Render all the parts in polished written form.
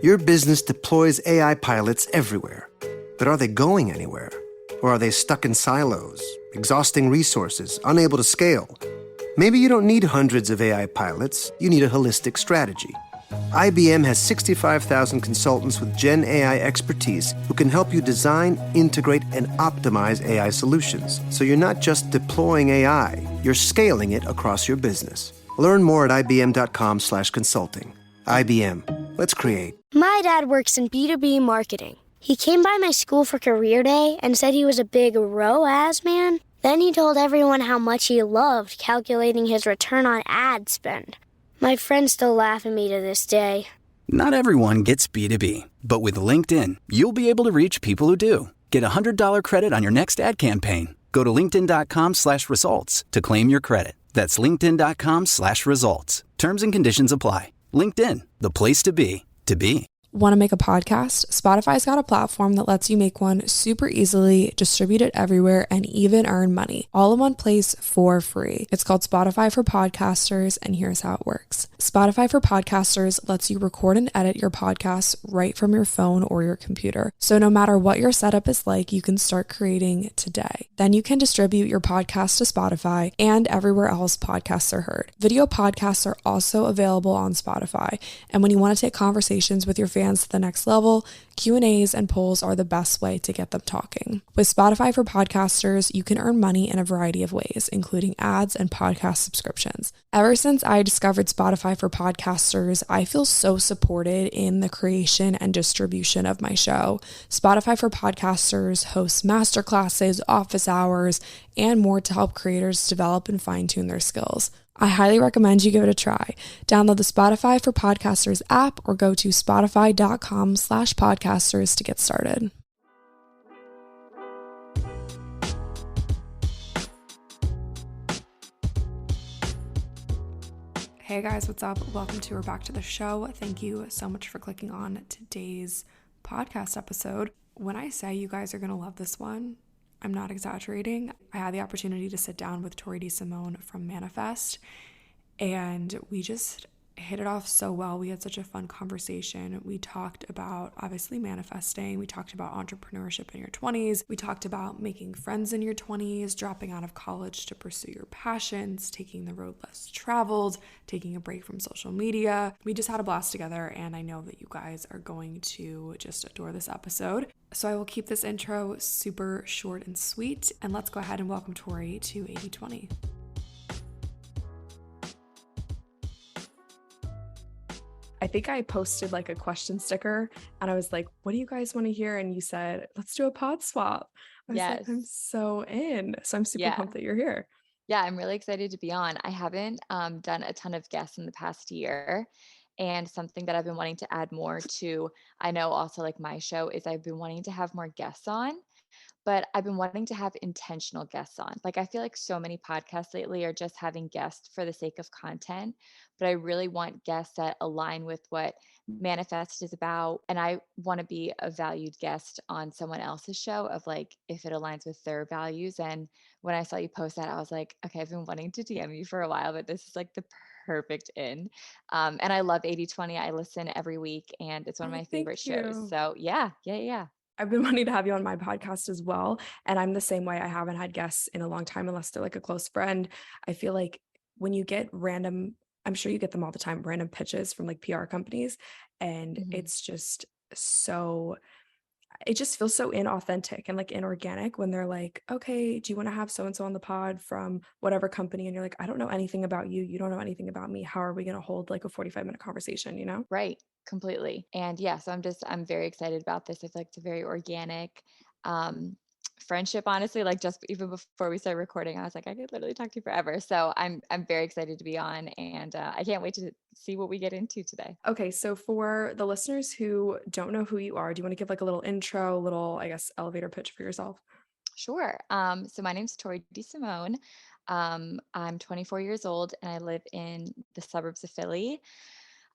Your business deploys AI pilots everywhere. But are they going anywhere? Or are they stuck in silos, exhausting resources, unable to scale? Maybe you don't need hundreds of AI pilots, you need a holistic strategy. IBM has 65,000 consultants with Gen AI expertise who can help you design, integrate, and optimize AI solutions. So you're not just deploying AI, you're scaling it across your business. Learn more at ibm.com/consulting. IBM. Let's create. My dad works in B2B marketing. He came by my school for career day and said he was a big ROAS man. Then he told everyone how much he loved calculating his return on ad spend. My friends still laugh at me to this day. Not everyone gets B2B, but with LinkedIn, you'll be able to reach people who do. Get a $100 credit on your next ad campaign. Go to linkedin.com/results to claim your credit. That's linkedin.com/results. Terms and conditions apply. LinkedIn, the place to be, to be. Want to make a podcast? Spotify's got a platform that lets you make one super easily, distribute it everywhere, and even earn money, all in one place for free. It's called Spotify for Podcasters, and here's how it works. Spotify for Podcasters lets you record and edit your podcasts right from your phone or your computer. So no matter what your setup is like, you can start creating today. Then you can distribute your podcast to Spotify and everywhere else podcasts are heard. Video podcasts are also available on Spotify, and when you want to take conversations with your fans to the next level, Q&As and polls are the best way to get them talking. With Spotify for Podcasters, you can earn money in a variety of ways, including ads and podcast subscriptions. Ever since I discovered Spotify for Podcasters, I feel so supported in the creation and distribution of my show. Spotify for Podcasters hosts masterclasses, office hours, and more to help creators develop and fine-tune their skills. I highly recommend you give it a try. Download the Spotify for Podcasters app or go to spotify.com/podcasters to get started. Hey guys, what's up? Welcome to or back to the show. Thank you so much for clicking on today's podcast episode. When I say you guys are going to love this one, I'm not exaggerating. I had the opportunity to sit down with Tori DeSimone from Manifest, and we just hit it off so well. We had such a fun conversation. We talked about obviously manifesting. We talked about entrepreneurship in your 20s. We talked about making friends in your 20s, dropping out of college to pursue your passions, taking the road less traveled, taking a break from social media. We just had a blast together, and I know that you guys are going to just adore this episode. So I will keep this intro super short and sweet, and let's go ahead and welcome Tori to 80/20. I think I posted like a question sticker and I was like, what do you guys want to hear? And you said, let's do a pod swap. I was like, I'm so in. So I'm super pumped that you're here. Yeah, I'm really excited to be on. I haven't done a ton of guests in the past year. And something that I've been wanting to add more to, I know also like my show, is I've been wanting to have more guests on. But I've been wanting to have intentional guests on. Like, I feel like so many podcasts lately are just having guests for the sake of content, but I really want guests that align with what Manifest is about. And I want to be a valued guest on someone else's show of like, if it aligns with their values. And when I saw you post that, I was like, okay, I've been wanting to DM you for a while, but this is like the perfect in. And I love 80/20. I listen every week and it's one of my favorite shows. So yeah. I've been wanting to have you on my podcast as well. And I'm the same way. I haven't had guests in a long time unless they're like a close friend. I feel like when you get random, I'm sure you get them all the time, random pitches from like PR companies. And it's just so, it just feels so inauthentic and like inorganic when they're like, okay, do you want to have so-and-so on the pod from whatever company? And you're like, I don't know anything about you. You don't know anything about me. How are we going to hold like a 45-minute conversation, you know? Right. Completely. And yeah, so I'm very excited about this. I feel like it's a very organic friendship, honestly. Like just even before we started recording, I was like, I could literally talk to you forever. So I'm very excited to be on, and I can't wait to see what we get into today. Okay, so for the listeners who don't know who you are, do you want to give like a little intro, I guess, elevator pitch for yourself? Sure. So my name's Tori DeSimone. I'm 24 years old and I live in the suburbs of Philly.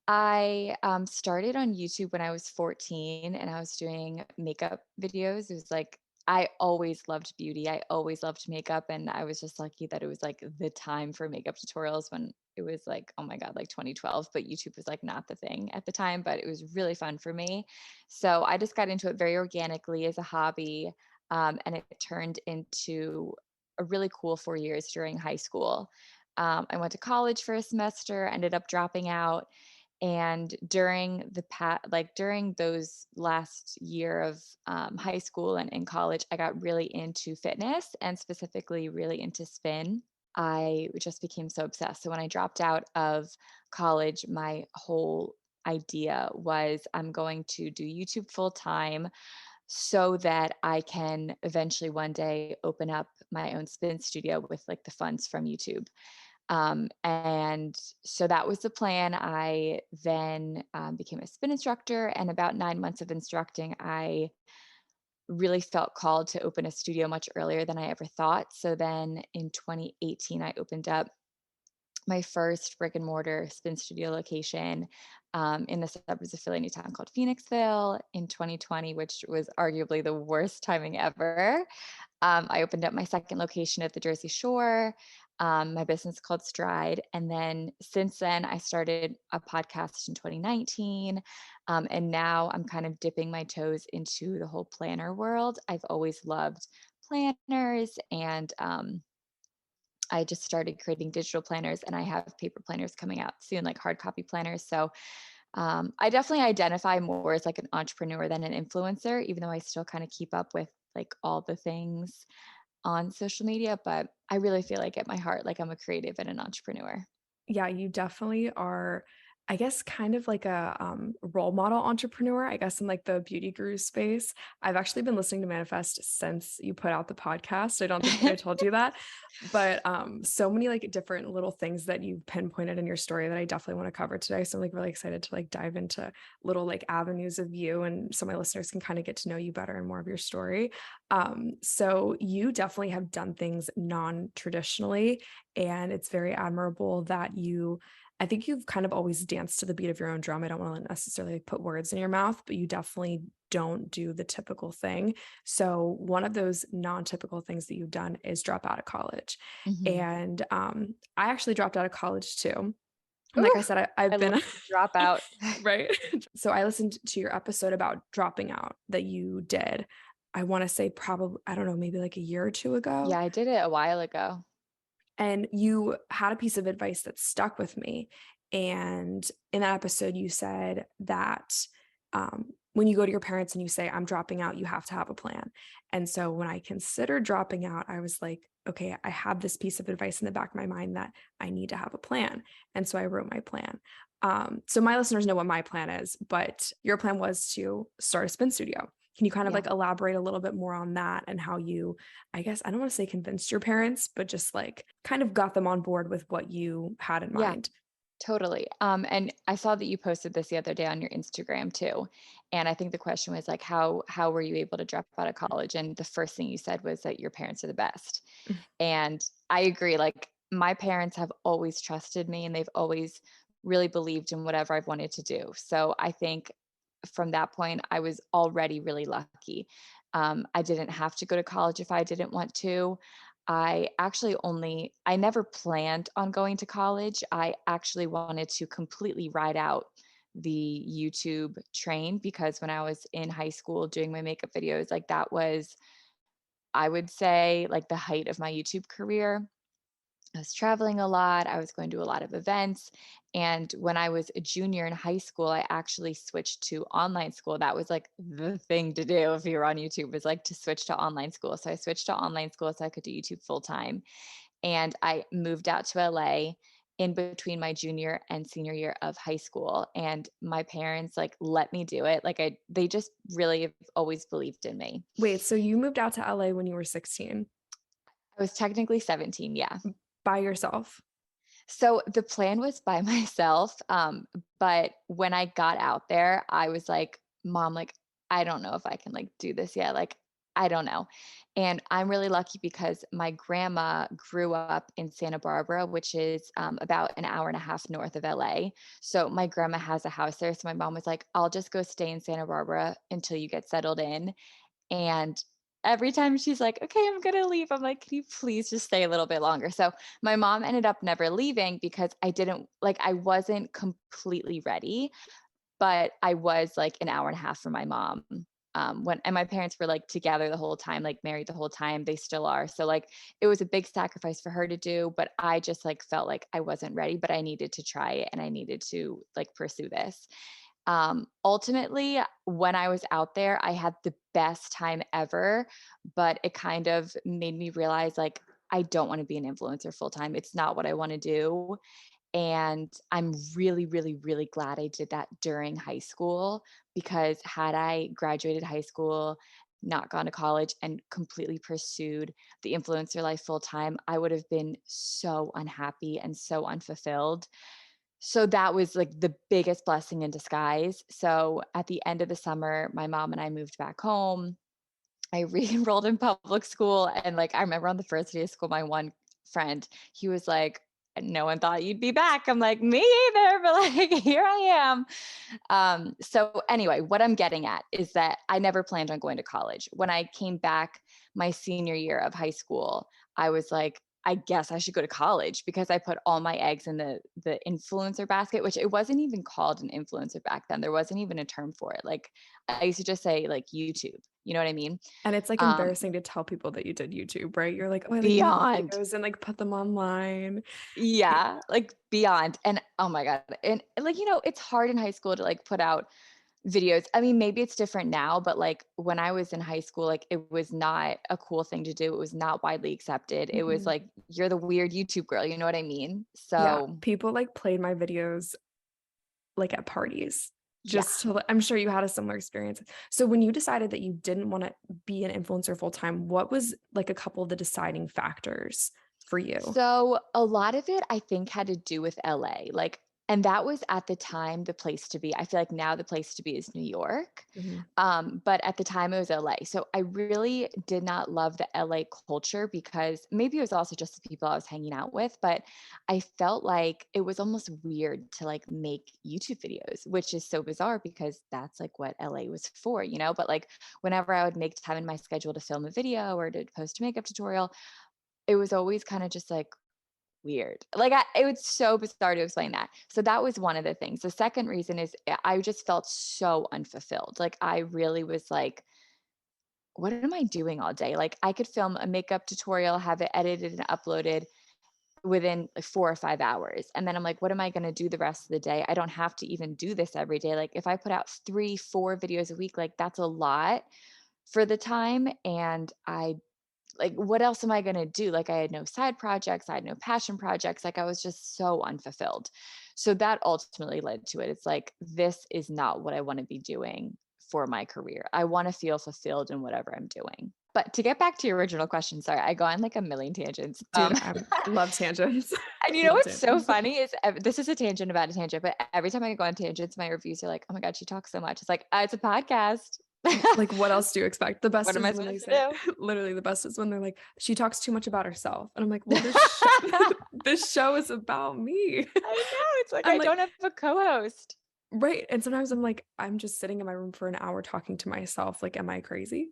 I started on YouTube when I was 14 and I was doing makeup videos. It was like I always loved beauty. I always loved makeup. And I was just lucky that it was like the time for makeup tutorials when it was like, oh my God, like 2012. But YouTube was like not the thing at the time, but it was really fun for me. So I just got into it very organically as a hobby. And it turned into a really cool 4 years during high school. I went to college for a semester, ended up dropping out. And during those last year of high school and in college, I got really into fitness and specifically really into spin. I just became so obsessed. So when I dropped out of college, my whole idea was I'm going to do YouTube full time so that I can eventually one day open up my own spin studio with like the funds from YouTube. And so that was the plan. I then became a spin instructor, and about 9 months of instructing, I really felt called to open a studio much earlier than I ever thought. So then in 2018, I opened up my first brick and mortar spin studio location in the suburbs of Philly, in a town called Phoenixville in 2020, which was arguably the worst timing ever. I opened up my second location at the Jersey Shore. My business called Stride. And then since then, I started a podcast in 2019. And now I'm kind of dipping my toes into the whole planner world. I've always loved planners, and I just started creating digital planners, and I have paper planners coming out soon, like hard copy planners. So I definitely identify more as like an entrepreneur than an influencer, even though I still kind of keep up with like all the things on social media. But I really feel like at my heart, like I'm a creative and an entrepreneur. Yeah, you definitely are, I guess, kind of like a role model entrepreneur, I guess, in like the beauty guru space. I've actually been listening to Manifest since you put out the podcast. I don't think I told you that, but so many like different little things that you pinpointed in your story that I definitely want to cover today. So I'm like really excited to like dive into little like avenues of you, and so my listeners can kind of get to know you better and more of your story. So you definitely have done things non-traditionally, and it's very admirable that I think you've kind of always danced to the beat of your own drum. I don't want to necessarily like put words in your mouth, but you definitely don't do the typical thing. So one of those non-typical things that you've done is drop out of college. Mhm. And I actually dropped out of college too. And like I Ooh, said, I I've love been to drop out. right. So I listened to your episode about dropping out that you did. I want to say probably, I don't know, maybe like a year or two ago. Yeah, I did it a while ago. And you had a piece of advice that stuck with me. And in that episode, you said that when you go to your parents and you say, I'm dropping out, you have to have a plan. And so when I considered dropping out, I was like, okay, I have this piece of advice in the back of my mind that I need to have a plan. And so I wrote my plan. So my listeners know what my plan is, but your plan was to start a spin studio. Can you kind of Yeah. like elaborate a little bit more on that and how you, I guess, I don't want to say convinced your parents, but just like kind of got them on board with what you had in Yeah. mind? Totally. And I saw that you posted this the other day on your Instagram too. And I think the question was like, how were you able to drop out of college? And the first thing you said was that your parents are the best. And I agree. Like my parents have always trusted me, and they've always really believed in whatever I've wanted to do. So I think from that point, I was already really lucky. I didn't have to go to college if I didn't want to. I never planned on going to college. I actually wanted to completely ride out the YouTube train, because when I was in high school doing my makeup videos, like that was, I would say, like the height of my YouTube career. I was traveling a lot. I was going to a lot of events. And when I was a junior in high school, I actually switched to online school. That was like the thing to do if you were on YouTube, was like to switch to online school. So I switched to online school so I could do YouTube full time. And I moved out to LA in between my junior and senior year of high school. And my parents like let me do it. They just really have always believed in me. Wait, so you moved out to LA when you were 16 I was technically 17. Yeah. by yourself? So the plan was by myself. But when I got out there, I was like, Mom, like, I don't know if I can like do this yet. Like, I don't know. And I'm really lucky because my grandma grew up in Santa Barbara, which is about an hour and a half north of LA. So my grandma has a house there. So my mom was like, I'll just go stay in Santa Barbara until you get settled in. And every time she's like, okay, I'm going to leave. I'm like, can you please just stay a little bit longer? So my mom ended up never leaving because I wasn't completely ready, but I was like an hour and a half from my mom. And my parents were like together the whole time, like married the whole time. They still are. So like it was a big sacrifice for her to do, but I just like felt like I wasn't ready, but I needed to try it and I needed to like pursue this. Ultimately, when I was out there, I had the best time ever, but it kind of made me realize like I don't want to be an influencer full time. It's not what I want to do. And I'm really, really, really glad I did that during high school because had I graduated high school, not gone to college, and completely pursued the influencer life full time, I would have been so unhappy and so unfulfilled. So that was like the biggest blessing in disguise. So at the end of the summer, my mom and I moved back home. I re-enrolled in public school. And like, I remember on the first day of school, my one friend, he was like, no one thought you'd be back. I'm like, me either, but like, here I am. So anyway, what I'm getting at is that I never planned on going to college. When I came back my senior year of high school, I was like, I guess I should go to college because I put all my eggs in the influencer basket, which it wasn't even called an influencer back then. There wasn't even a term for it. Like I used to just say like YouTube. You know what I mean? And it's like Um, embarrassing to tell people that you did YouTube, right? You're like, oh, I like make beyond. videos and like put them online. Yeah, like beyond. And oh my God. And like, it's hard in high school to like put out videos. I mean, maybe it's different now, but like when I was in high school, like it was not a cool thing to do. It was not widely accepted. It was Mhm. like, you're the weird YouTube girl. You know what I mean? Yeah, So people like played my videos like at parties. yeah. I'm sure you had a similar experience. So when you decided that you didn't want to be an influencer full time, what was like a couple of the deciding factors for you? So a lot of it I think had to do with LA. Like, and that was at the time the place to be. I feel like now the place to be is New York. Mhm. But at the time it was LA. So I really did not love the LA culture because maybe it was also just the people I was hanging out with, but I felt like it was almost weird to like make YouTube videos, which is so bizarre because that's like what LA was for. But like whenever I would make time in my schedule to film a video or to post a makeup tutorial, it was always kind of just like weird. Like it was so bizarre to explain that. So that was one of the things. The second reason is I just felt so unfulfilled. Like I really was like, what am I doing all day? Like I could film a makeup tutorial, have it edited and uploaded within like 4 or 5 hours. And then I'm like, what am I going to do the rest of the day? I don't have to even do this every day. Like if I put out 3, 4 videos a week, like that's a lot for the time. And I like, what else am I going to do? Like, I had no side projects, I had no passion projects. Like, I was just so unfulfilled. So that ultimately led to it. It's like, this is not what I want to be doing for my career. I want to feel fulfilled in whatever I'm doing. But to get back to your original question, sorry, I go on like a million tangents. Dude, I love tangents. And you know Love what's so tangents. funny is this is a tangent about a tangent, but every time I go on tangents, my reviews are like, "Oh my God, she talks so much." It's like, it's a podcast. Like, what else do you expect? The best What am is I when they supposed to say, do? literally, the best is when they're like, she talks too much about herself. And I'm like, well, this show is about me. I know. It's like I'm I like, don't have a co-host. right. And sometimes I'm like, I'm just sitting in my room for an hour talking to myself. Like, am I crazy?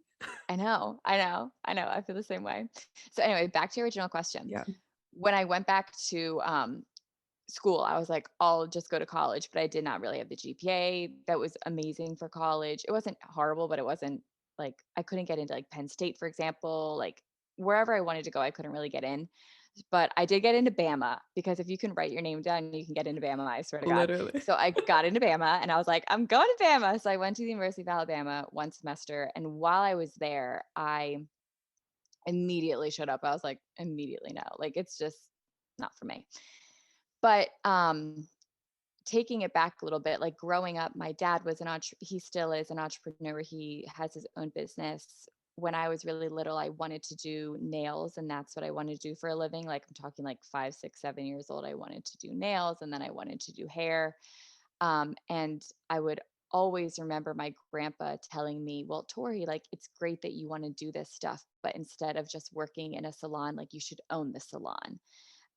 I know. I know. I know. I feel the same way. So anyway, back to your original question. Yeah. When I went back to school, I was like, I'll just go to college, but I did not really have the GPA that was amazing for college. It wasn't horrible, but it wasn't like I couldn't get into like Penn State, for example. Like wherever I wanted to go, I couldn't really get in. But I did get into Bama because if you can write your name down, you can get into Bama, I swear to God. Literally. So I got into Bama and I was like, I'm going to Bama. So I went to the University of Alabama one semester. And while I was there, I immediately shut up. I was like, immediately no. Like it's just not for me. But taking it back a little bit, like growing up, my dad was he still is an entrepreneur. He has his own business. When I was really little, I wanted to do nails, and that's what I wanted to do for a living. Like I'm talking like 5, 6, 7 years old, I wanted to do nails, and then I wanted to do hair. And I would always remember my grandpa telling me, well, Tori, like it's great that you want to do this stuff, but instead of just working in a salon, like you should own the salon.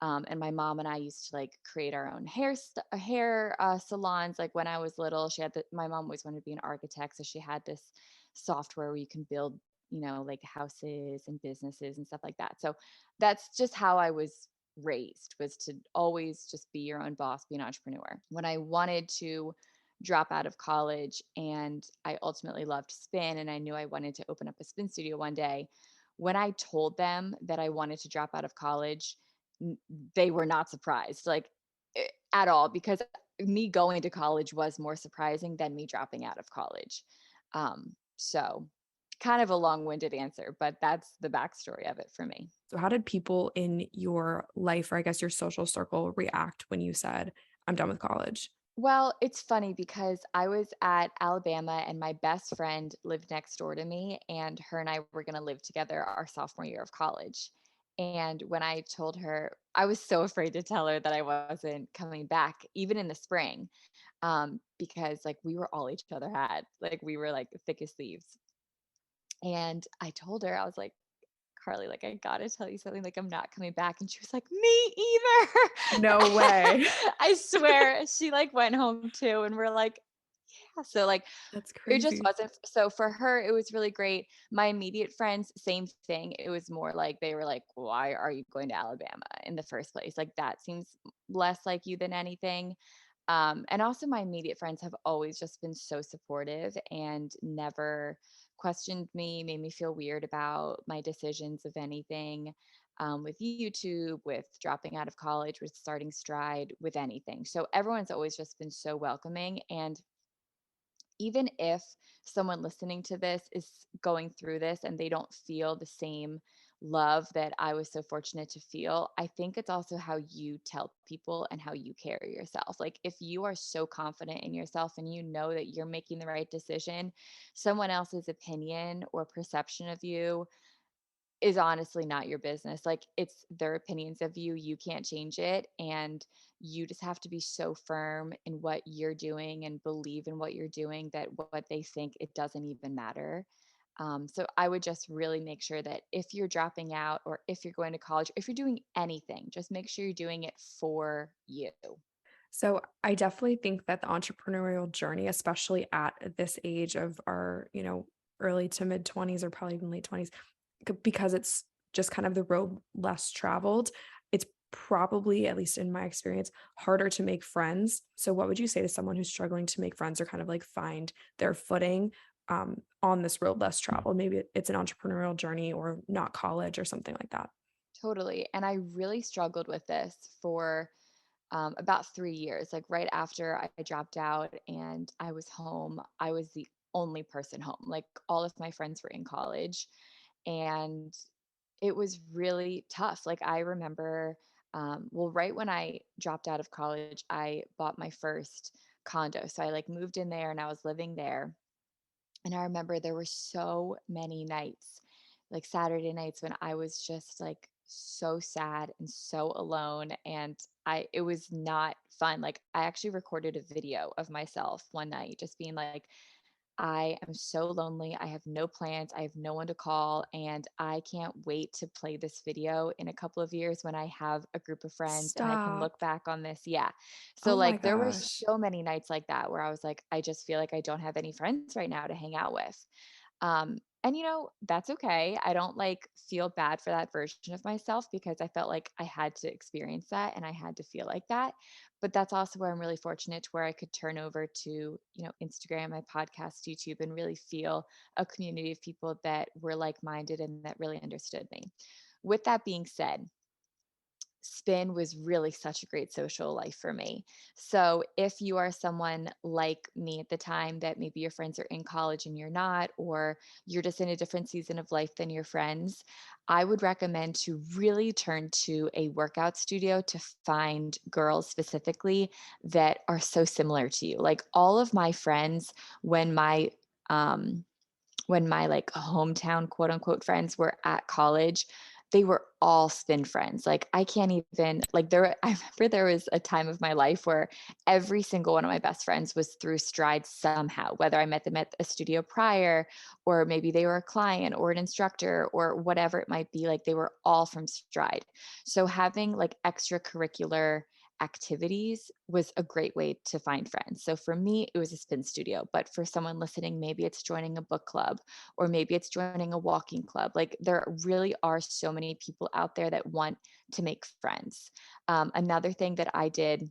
And my mom and I used to like create our own hair salons. Like when I was little, my mom always wanted to be an architect, so she had this software where you can build like houses and businesses and stuff like that. So that's just how I was raised, was to always just be your own boss, be an entrepreneur. When I wanted to drop out of college and I ultimately loved spin and I knew I wanted to open up a spin studio one day, when I told them that I wanted to drop out of college, they were not surprised, like at all, because me going to college was more surprising than me dropping out of college. So kind of a long-winded answer, but that's the backstory of it for me. So how did people in your life, or I guess your social circle, react when you said, I'm done with college? Well, it's funny because I was at Alabama and my best friend lived next door to me, and her and I were going to live together our sophomore year of college. And when I told her, I was so afraid to tell her that I wasn't coming back, even in the spring, because like we were all each other had, like we were like thick as thieves. And I told her, I was like, Carly, like, I gotta tell you something, like, I'm not coming back. And she was like, me either. No way. I swear. She like went home too. And we're like, yeah. So like, That's it just crazy. wasn't. So for her, it was really great. My immediate friends, same thing. It was more like, they were like, why are you going to Alabama in the first place? Like, that seems less like you than anything. And also my immediate friends have always just been so supportive and never questioned me, made me feel weird about my decisions of anything, with YouTube, with dropping out of college, with starting Stride, with anything. So everyone's always just been so welcoming. And even if someone listening to this is going through this and they don't feel the same love that I was so fortunate to feel, I think it's also how you tell people and how you carry yourself. Like, if you are so confident in yourself and you know that you're making the right decision, someone else's opinion or perception of you is honestly not your business. Like, it's their opinions of you. You can't change it. And you just have to be so firm in what you're doing and believe in what you're doing that what they think, it doesn't even matter. So I would just really make sure that if you're dropping out or if you're going to college, if you're doing anything, just make sure you're doing it for you. So I definitely think that the entrepreneurial journey, especially at this age of our, early to mid 20s or probably even late 20s, because it's just kind of the road less traveled, it's probably, at least in my experience, harder to make friends. So what would you say to someone who's struggling to make friends or kind of like find their footing on this road less traveled? Maybe it's an entrepreneurial journey or not college or something like that. Totally. And I really struggled with this for about 3 years. Like right after I dropped out and I was home, I was the only person home. Like all of my friends were in college, and it was really tough. Like I remember, well, right when I dropped out of college, I bought my first condo. So I like moved in there and I was living there. And I remember there were so many nights, like Saturday nights, when I was just like so sad and so alone. And it was not fun. Like I actually recorded a video of myself one night, just being like, I am so lonely. I have no plans. I have no one to call. And I can't wait to play this video in a couple of years when I have a group of friends and I can Stop. look back on this. Yeah. So, Oh my like, there were gosh. so many nights like that where I was like, I just feel like I don't have any friends right now to hang out with. And that's okay. I don't like feel bad for that version of myself because I felt like I had to experience that and I had to feel like that. But that's also where I'm really fortunate to where I could turn over to, Instagram, my podcast, YouTube, and really feel a community of people that were like-minded and that really understood me. With that being said, spin was really such a great social life for me. So if you are someone like me at the time that maybe your friends are in college and you're not, or you're just in a different season of life than your friends, I would recommend to really turn to a workout studio to find girls specifically that are so similar to you. Like all of my friends, when my um like hometown quote unquote friends were at college, they were all spin friends. Like I can't even like I remember there was a time of my life where every single one of my best friends was through Stride somehow, whether I met them at a studio prior or maybe they were a client or an instructor or whatever it might be. Like they were all from Stride. So having like extracurricular activities was a great way to find friends. So for me, it was a spin studio, but for someone listening, maybe it's joining a book club or maybe it's joining a walking club. Like there really are so many people out there that want to make friends. Another thing that I did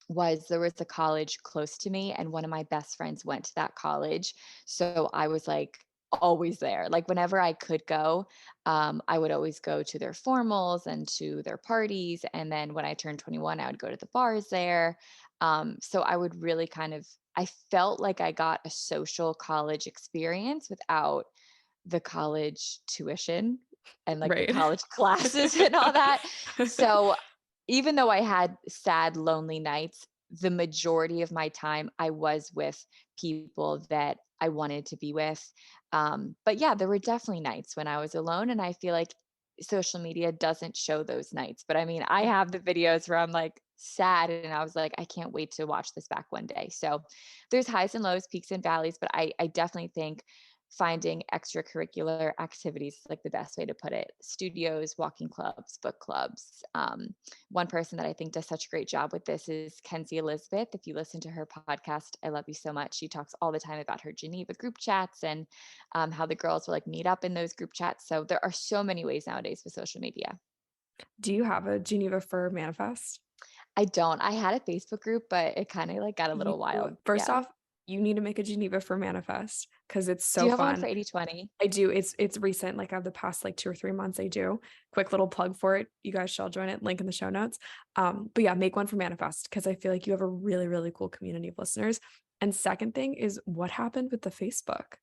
was there was a college close to me and one of my best friends went to that college. So I was like always there. Like whenever I could go, I would always go to their formals and to their parties. And then when I turned 21, I would go to the bars there. So I would really I felt like I got a social college experience without the college tuition and like the Right. college classes and all that. So even though I had sad, lonely nights, the majority of my time I was with people that I wanted to be with. But yeah, there were definitely nights when I was alone, and I feel like social media doesn't show those nights. But I mean, I have the videos where I'm like sad and I was like, I can't wait to watch this back one day. So there's highs and lows, peaks and valleys, but I definitely think finding extracurricular activities is like the best way to put it. Studios, walking clubs, book clubs. One person that I think does such a great job with this is Kenzie Elizabeth. If you listen to her podcast, I love you so much. She talks all the time about her Geneva group chats and how the girls will like meet up in those group chats. So there are so many ways nowadays with social media. Do you have a Geneva Fur manifest? I don't. I had a Facebook group, but it kind of like got a little wild. First Yeah. off, you need to make a Geneva Fur manifest because it's Do so you have one fun. for 80/20? I do. It's recent. Like of the past like 2 or 3 months, I do. Quick little plug for it. You guys shall join it. Link in the show notes. But yeah, make one for manifest because I feel like you have a really, really cool community of listeners. And second thing is what happened with the Facebook?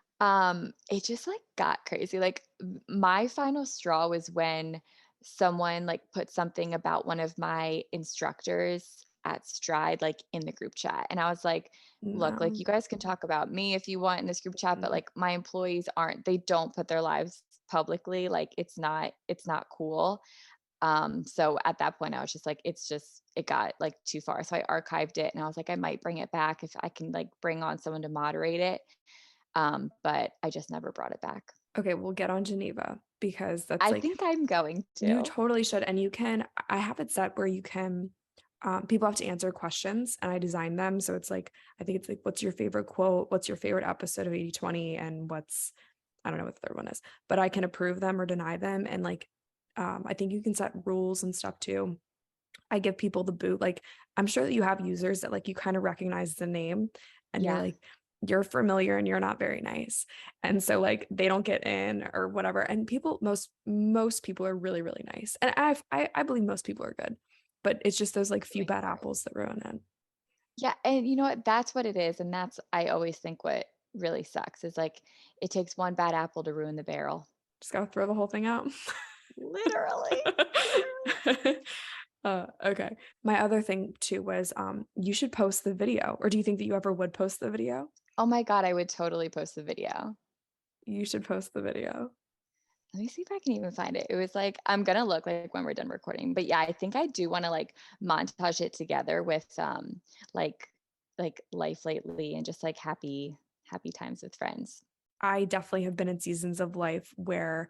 It just like got crazy. Like my final straw was when someone like put something about one of my instructors at Stride, like in the group chat. And I was like, look, like No. you guys can talk about me if you want in this group chat, but like my employees they don't put their lives publicly. Like it's not cool. So at that point I was just like, it got like too far. So I archived it and I was like, I might bring it back if I can like bring on someone to moderate it. But I just never brought it back. Okay, we'll get on Geneva because that's I like think I'm going you to. totally should. And you can, I have it set where you can, people have to answer questions and I design them. So it's like, I think it's like, what's your favorite quote? What's your favorite episode of 80/20? And I don't know what the third one is, but I can approve them or deny them. And like, I think you can set rules and stuff too. I give people the boot. Like, I'm sure that you have users that like you kind of recognize the name and you're Yeah. like, you're familiar and you're not very nice. And so like they don't get in or whatever. And most people are really, really nice. And I believe most people are good, but it's just those like few bad apples that ruin it. Yeah. And you know what? That's what it is. And I always think what really sucks is like, it takes one bad apple to ruin the barrel. Just gotta throw the whole thing out. Literally. Okay. My other thing too was you should post the video. Or do you think that you ever would post the video? Oh my God. I would totally post the video. You should post the video. Let me see if I can even find it. It was like, I'm going to look like when we're done recording, but yeah, I think I do want to like montage it together with like life lately and just like happy times with friends. I definitely have been in seasons of life where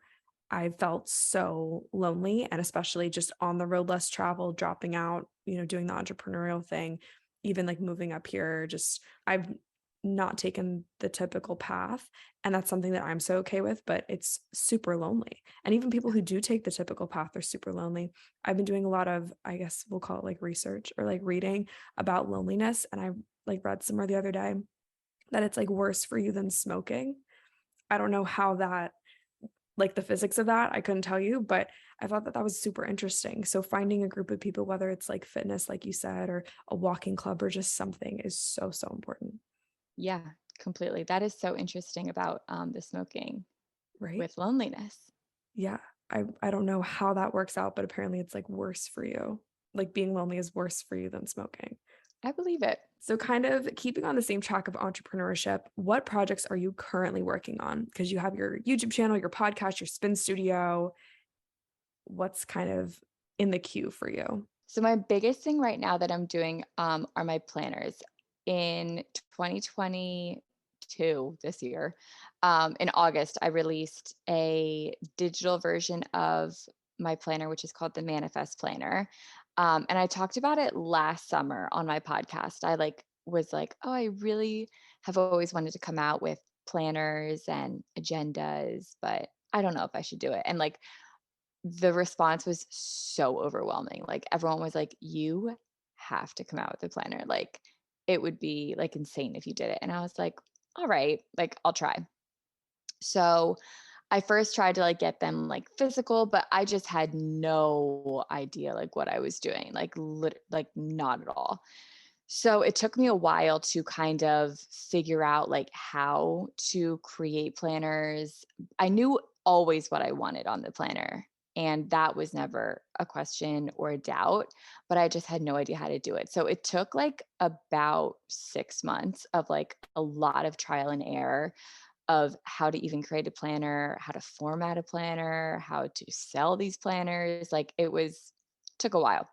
I felt so lonely, and especially just on the road, less travel, dropping out, doing the entrepreneurial thing, even like moving up here, just I've not taken the typical path. And that's something that I'm so okay with, but it's super lonely. And even people who do take the typical path are super lonely. I've been doing a lot of, I guess we'll call it like research or like reading about loneliness. And I like read somewhere the other day that it's like worse for you than smoking. I don't know how that, like the physics of that, I couldn't tell you, but I thought that was super interesting. So finding a group of people, whether it's like fitness, like you said, or a walking club or just something is so, so important. Yeah, completely. That is so interesting about the smoking Right. with loneliness. Yeah. I don't know how that works out, but apparently it's like worse for you. Like being lonely is worse for you than smoking. I believe it. So kind of keeping on the same track of entrepreneurship, what projects are you currently working on? Because you have your YouTube channel, your podcast, your spin studio. What's kind of in the queue for you? So my biggest thing right now that I'm doing are my planners. In 2022, this year, in August, I released a digital version of my planner, which is called the Manifest Planner. And I talked about it last summer on my podcast. I was like, oh, I really have always wanted to come out with planners and agendas, but I don't know if I should do it. And like the response was so overwhelming. Like everyone was like, you have to come out with a planner. Like it would be like insane if you did it. And I was like, all right, like I'll try. So I first tried to like get them like physical, but I just had no idea like what I was doing, like like not at all. So it took me a while to kind of figure out like how to create planners. I knew always what I wanted on the planner, and that was never a question or a doubt, but I just had no idea how to do it. So it took like about 6 months of like a lot of trial and error of how to even create a planner, how to format a planner, how to sell these planners. Like took a while.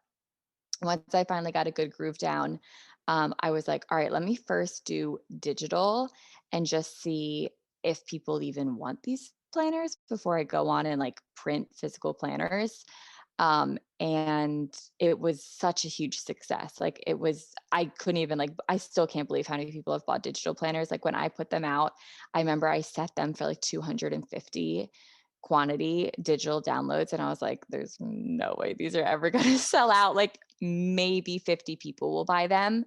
Once I finally got a good groove down, I was like, all right, let me first do digital and just see if people even want these planners before I go on and like print physical planners. And it was such a huge success. Like I couldn't even like, I still can't believe how many people have bought digital planners. Like when I put them out, I remember I set them for like 250 quantity digital downloads. And I was like, there's no way these are ever going to sell out. Like maybe 50 people will buy them.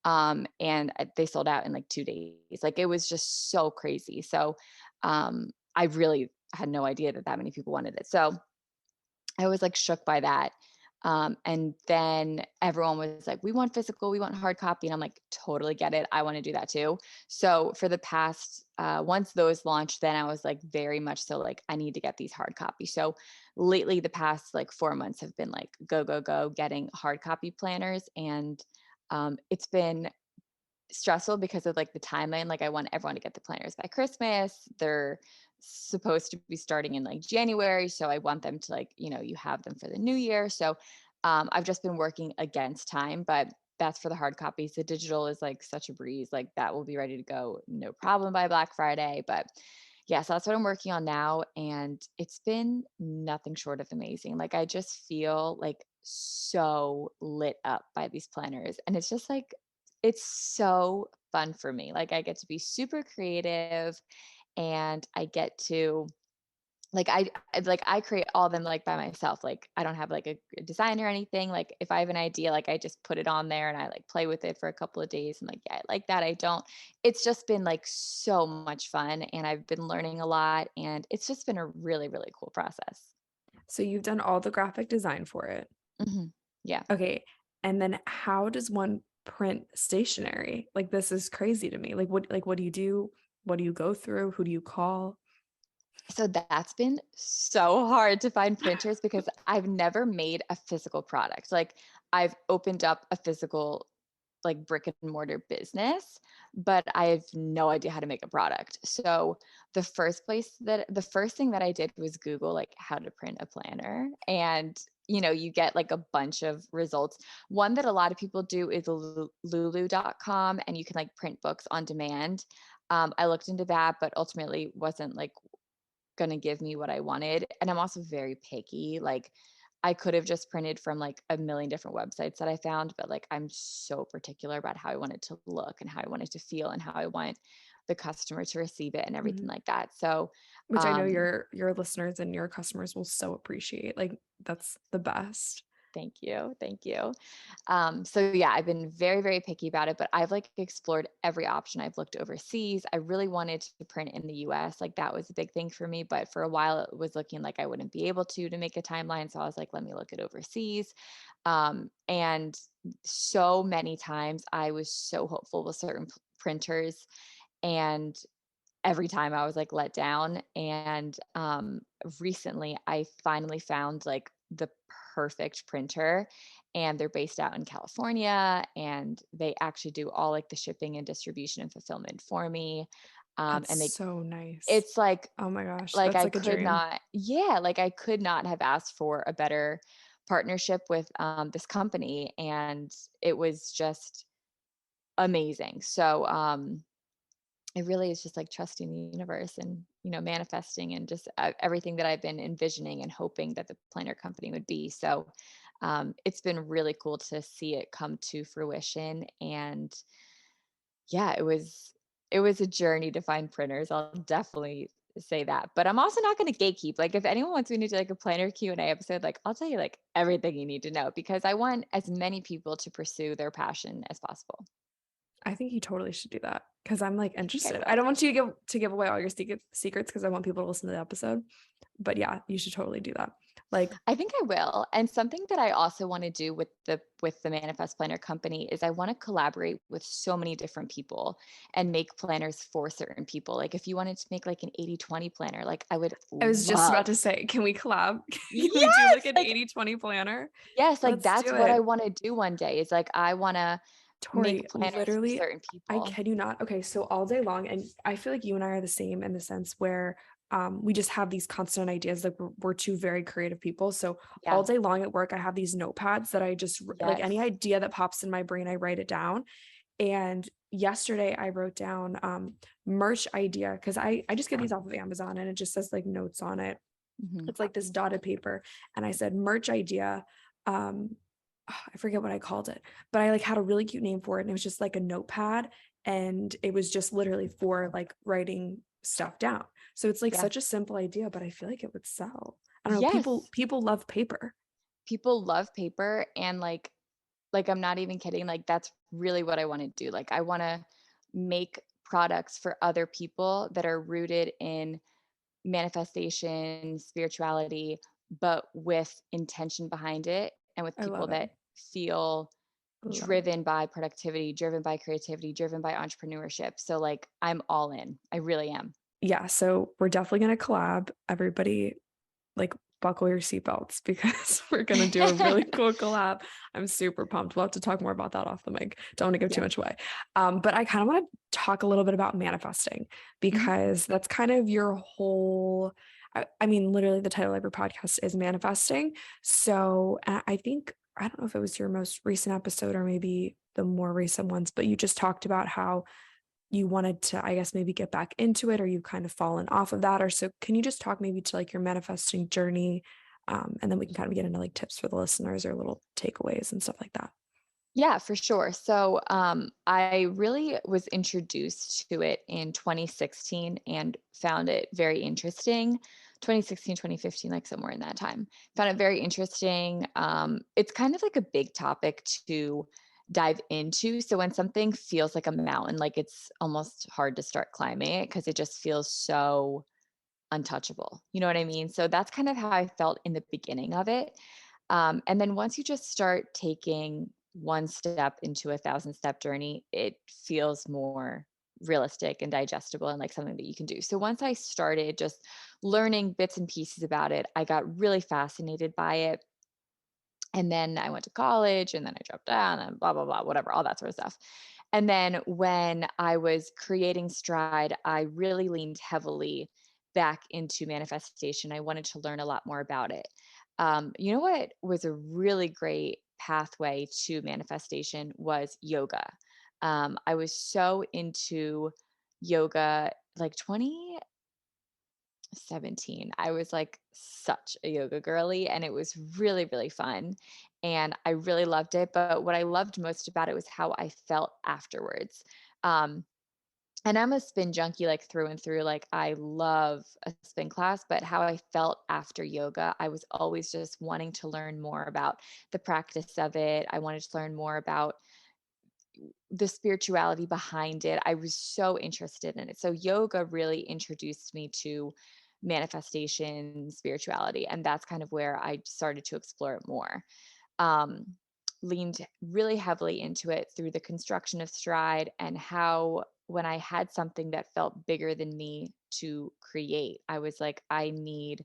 They sold out in like 2 days. Like it was just so crazy. So I really had no idea that many people wanted it. So I was like shook by that. And then everyone was like, we want physical, we want hard copy. And I'm like, totally get it. I want to do that too. So for the past, once those launched, then I was like, very much so like, I need to get these hard copy. So lately, the past like 4 months have been like, go, go, go, getting hard copy planners. And it's been stressful because of like the timeline. Like I want everyone to get the planners by Christmas. They're supposed to be starting in like January. So I want them to like, you have them for the new year. So I've just been working against time, but that's for the hard copies. The digital is like such a breeze. Like that will be ready to go, no problem by Black Friday. But yeah, so that's what I'm working on now. And it's been nothing short of amazing. Like I just feel like so lit up by these planners. And it's just like it's so fun for me. Like I get to be super creative and I get to like I create all of them like by myself. Like I don't have like a designer or anything. Like if I have an idea, like I just put it on there and I like play with it for a couple of days and like, yeah, I like that. I don't. It's just been like so much fun and I've been learning a lot and it's just been a really, really cool process. So you've done all the graphic design for it. Hmm. Yeah. Okay. And then how does one print stationery? Like this is crazy to me. Like what do you do? What do you go through? Who do you call? So that's been so hard to find printers because I've never made a physical product. Like I've opened up a physical like brick and mortar business, but I have no idea how to make a product. So the first thing that I did was Google like how to print a planner and you get like a bunch of results. One that a lot of people do is lulu.com and you can like print books on demand. I looked into that, but ultimately wasn't like going to give me what I wanted. And I'm also very picky. Like I could have just printed from like a million different websites that I found, but like I'm so particular about how I want it to look and how I want it to feel and how I want the customer to receive it and everything Mhm. like that. So, Which I know um, your listeners and your customers will so appreciate. Like that's the best. thank you. Thank you. So yeah, I've been very, very picky about it, but I've like explored every option. I've looked overseas. I really wanted to print in the US. Like that was a big thing for me, but for a while it was looking like I wouldn't be able to make a timeline. So I was like, let me look at overseas. And so many times I was so hopeful with certain printers and every time I was like let down. And recently I finally found like the perfect printer and they're based out in California and they actually do all like the shipping and distribution and fulfillment for me. That's And so nice. it's like, Oh my gosh, like that's I like a could dream. not, yeah, like I could not have asked for a better partnership with this company. And it was just amazing. So, it really is just like trusting the universe and manifesting and just everything that I've been envisioning and hoping that the planner company would be. So It's been really cool to see it come to fruition. And yeah, it was a journey to find printers. I'll definitely say that. But I'm also not going to gatekeep. Like if anyone wants me to do like a planner Q&A episode, like I'll tell you like everything you need to know because I want as many people to pursue their passion as possible. I think you totally should do that because I'm like I think I interested. I will. don't want you to give away all your secrets because I want people to listen to the episode. But yeah, you should totally do that. Like, I think I will. And something that I also want to do with the Manifest Planner company is I want to collaborate with so many different people and make planners for certain people. Like if you wanted to make like an 80/20 planner, like I would I was just about love. to say, can we collab? Can we do like Yes, an like 80/20 planner? yes, like Let's that's do what I it. want to do one day. Is like I want to Tori, make planners for literally, certain I people. kid you not. Okay, so all day long, and I feel like you and I are the same in the sense where we just have these constant ideas. Like we're two very creative people. So all Yeah. day long at work, I have these notepads that I just like any Yes. idea that pops in my brain, I write it down. And yesterday I wrote down merch idea because I just get these off of Amazon and it just says like notes on it. Mhm. It's like this dotted paper. And I said merch idea. Um, I forget what I called it, but I like had a really cute name for it. And it was just like a notepad. And it was just literally for like writing stuff down. So it's like Yeah. such a simple idea, but I feel like it would sell. I don't know. Yes. People love paper. People love paper and like I'm not even kidding. Like that's really what I want to do. Like I want to make products for other people that are rooted in manifestation, spirituality, but with intention behind it and with I people love it. that feel I love it. driven by productivity, driven by creativity, driven by entrepreneurship. So like I'm all in. I really am. Yeah. So we're definitely going to collab. Everybody like buckle your seatbelts because we're going to do a really cool collab. I'm super pumped. We'll have to talk more about that off the mic. Don't want to give too Yeah. much away. But I kind of want to talk a little bit about manifesting Mhm. because that's kind of your whole, I mean, literally the title of your podcast is manifesting. So I think, I don't know if it was your most recent episode or maybe the more recent ones, but you just talked about how you wanted to, I guess, maybe get back into it or you've kind of fallen off of that. Or so can you just talk maybe to like your manifesting journey? And then we can kind of get into like tips for the listeners or little takeaways and stuff like that. Yeah, for sure. So I really was introduced to it in 2016 and found it very interesting. 2016, 2015, like somewhere in that time. Found it very interesting. It's kind of like a big topic to dive into. So when something feels like a mountain, like it's almost hard to start climbing it because it just feels so untouchable. You know what I mean? So that's kind of how I felt in the beginning of it. And then once you just start taking one step into 1,000-step journey, it feels more realistic and digestible and like something that you can do. So once I started just learning bits and pieces about it, I got really fascinated by it. And then I went to college and then I dropped down and blah, blah, blah, whatever, all that sort of stuff. And then when I was creating Stride, I really leaned heavily back into manifestation. I wanted to learn a lot more about it. You know what was a really great pathway to manifestation was yoga. I was so into yoga like 2017. I was like such a yoga girly and it was really, really fun. And I really loved it. But what I loved most about it was how I felt afterwards. Um, and I'm a spin junkie like through and through. Like I love a spin class, but how I felt after yoga, I was always just wanting to learn more about the practice of it. I wanted to learn more about the spirituality behind it. I was so interested in it. So yoga really introduced me to manifestation, spirituality, and that's kind of where I started to explore it more. Um, Leaned really heavily into it through the construction of Stride and how when I had something that felt bigger than me to create, I was like, I need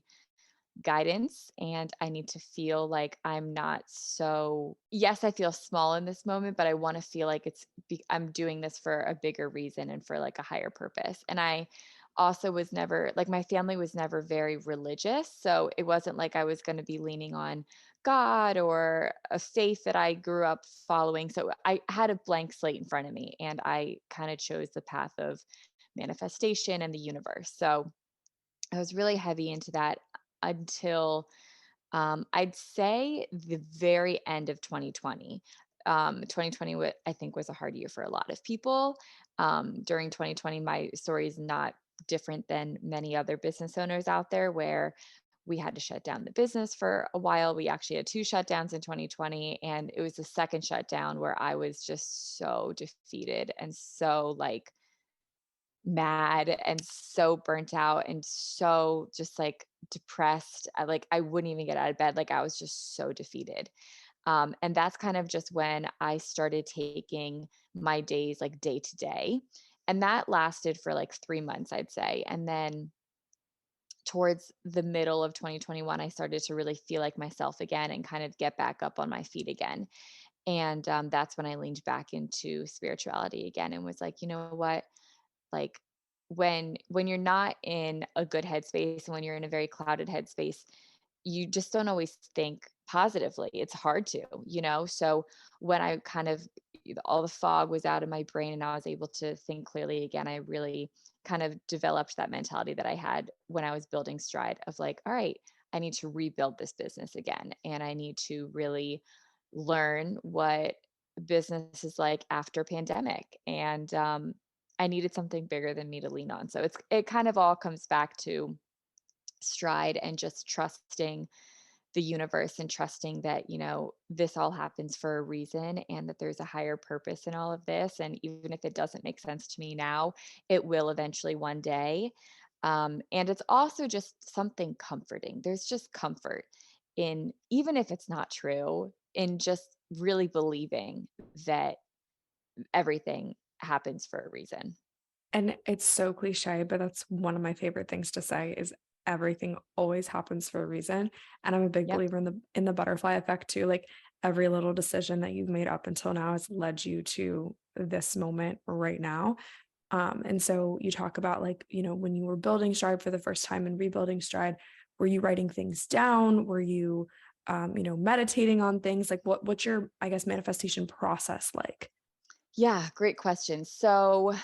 guidance and I need to feel like I'm not so yes, I feel small in this moment, but I want to feel like I'm doing this for a bigger reason and for like a higher purpose. And I also was never like my family was never very religious, so it wasn't like I was going to be leaning on God or a faith that I grew up following. So I had a blank slate in front of me and I kind of chose the path of manifestation and the universe. So I was really heavy into that until I'd say the very end of 2020. 2020, I think, was a hard year for a lot of people. During 2020, my story is not different than many other business owners out there where we had to shut down the business for a while. We actually had two shutdowns in 2020, and it was the second shutdown where I was just so defeated and so like mad and so burnt out and so just like depressed. I wouldn't even get out of bed. Like I was just so defeated. And that's kind of just when I started taking my days like day to day. And that lasted for like 3 months, I'd say. And then towards the middle of 2021, I started to really feel like myself again and kind of get back up on my feet again. And that's when I leaned back into spirituality again and was like, you know what? Like when you're not in a good headspace and when you're in a very clouded headspace, you just don't always think positively. It's hard to, so when I kind of all the fog was out of my brain and I was able to think clearly again, I really kind of developed that mentality that I had when I was building Stride of like, all right, I need to rebuild this business again and I need to really learn what business is like after pandemic. And I needed something bigger than me to lean on. So it kind of all comes back to Stride and just trusting the universe and trusting that, this all happens for a reason and that there's a higher purpose in all of this. And even if it doesn't make sense to me now, it will eventually one day. And it's also just something comforting. There's just comfort in, even if it's not true, in just really believing that everything happens for a reason. And it's so cliche, but that's one of my favorite things to say is everything always happens for a reason. And I'm a big Yep. believer in the butterfly effect too. Like every little decision that you've made up until now has led you to this moment right now. And so you talk about like, when you were building Stride for the first time and rebuilding Stride, were you writing things down? Were you meditating on things? Like what's your, I guess, manifestation process like? Yeah, great question. So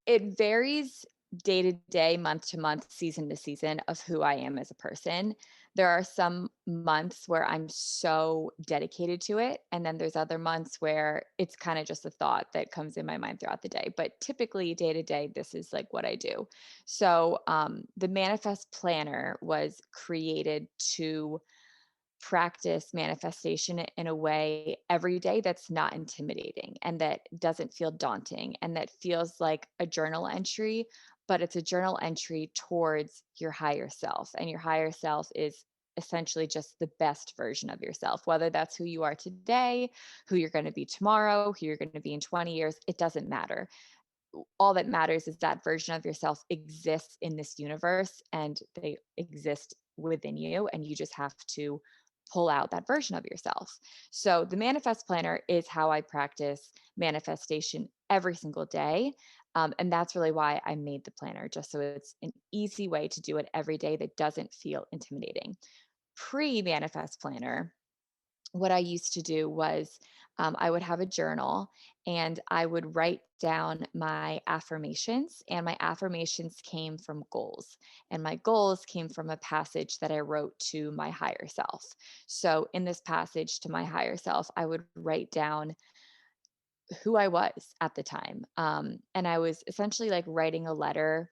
it varies day to day, month to month, season to season of who I am as a person. There are some months where I'm so dedicated to it. And then there's other months where it's kind of just a thought that comes in my mind throughout the day. But typically, day to day, this is like what I do. So the Manifest Planner was created to practice manifestation in a way every day that's not intimidating and that doesn't feel daunting and that feels like a journal entry, but it's a journal entry towards your higher self. And your higher self is essentially just the best version of yourself, whether that's who you are today, who you're going to be tomorrow, who you're going to be in 20 years, it doesn't matter. All that matters is that version of yourself exists in this universe and they exist within you and you just have to pull out that version of yourself. So the Manifest Planner is how I practice manifestation every single day. And that's really why I made the planner, just so it's an easy way to do it every day that doesn't feel intimidating. Pre Manifest Planner, what I used to do was I would have a journal and I would write down my affirmations, and my affirmations came from goals, and my goals came from a passage that I wrote to my higher self. So, in this passage to my higher self, I would write down who I was at the time. And I was essentially like writing a letter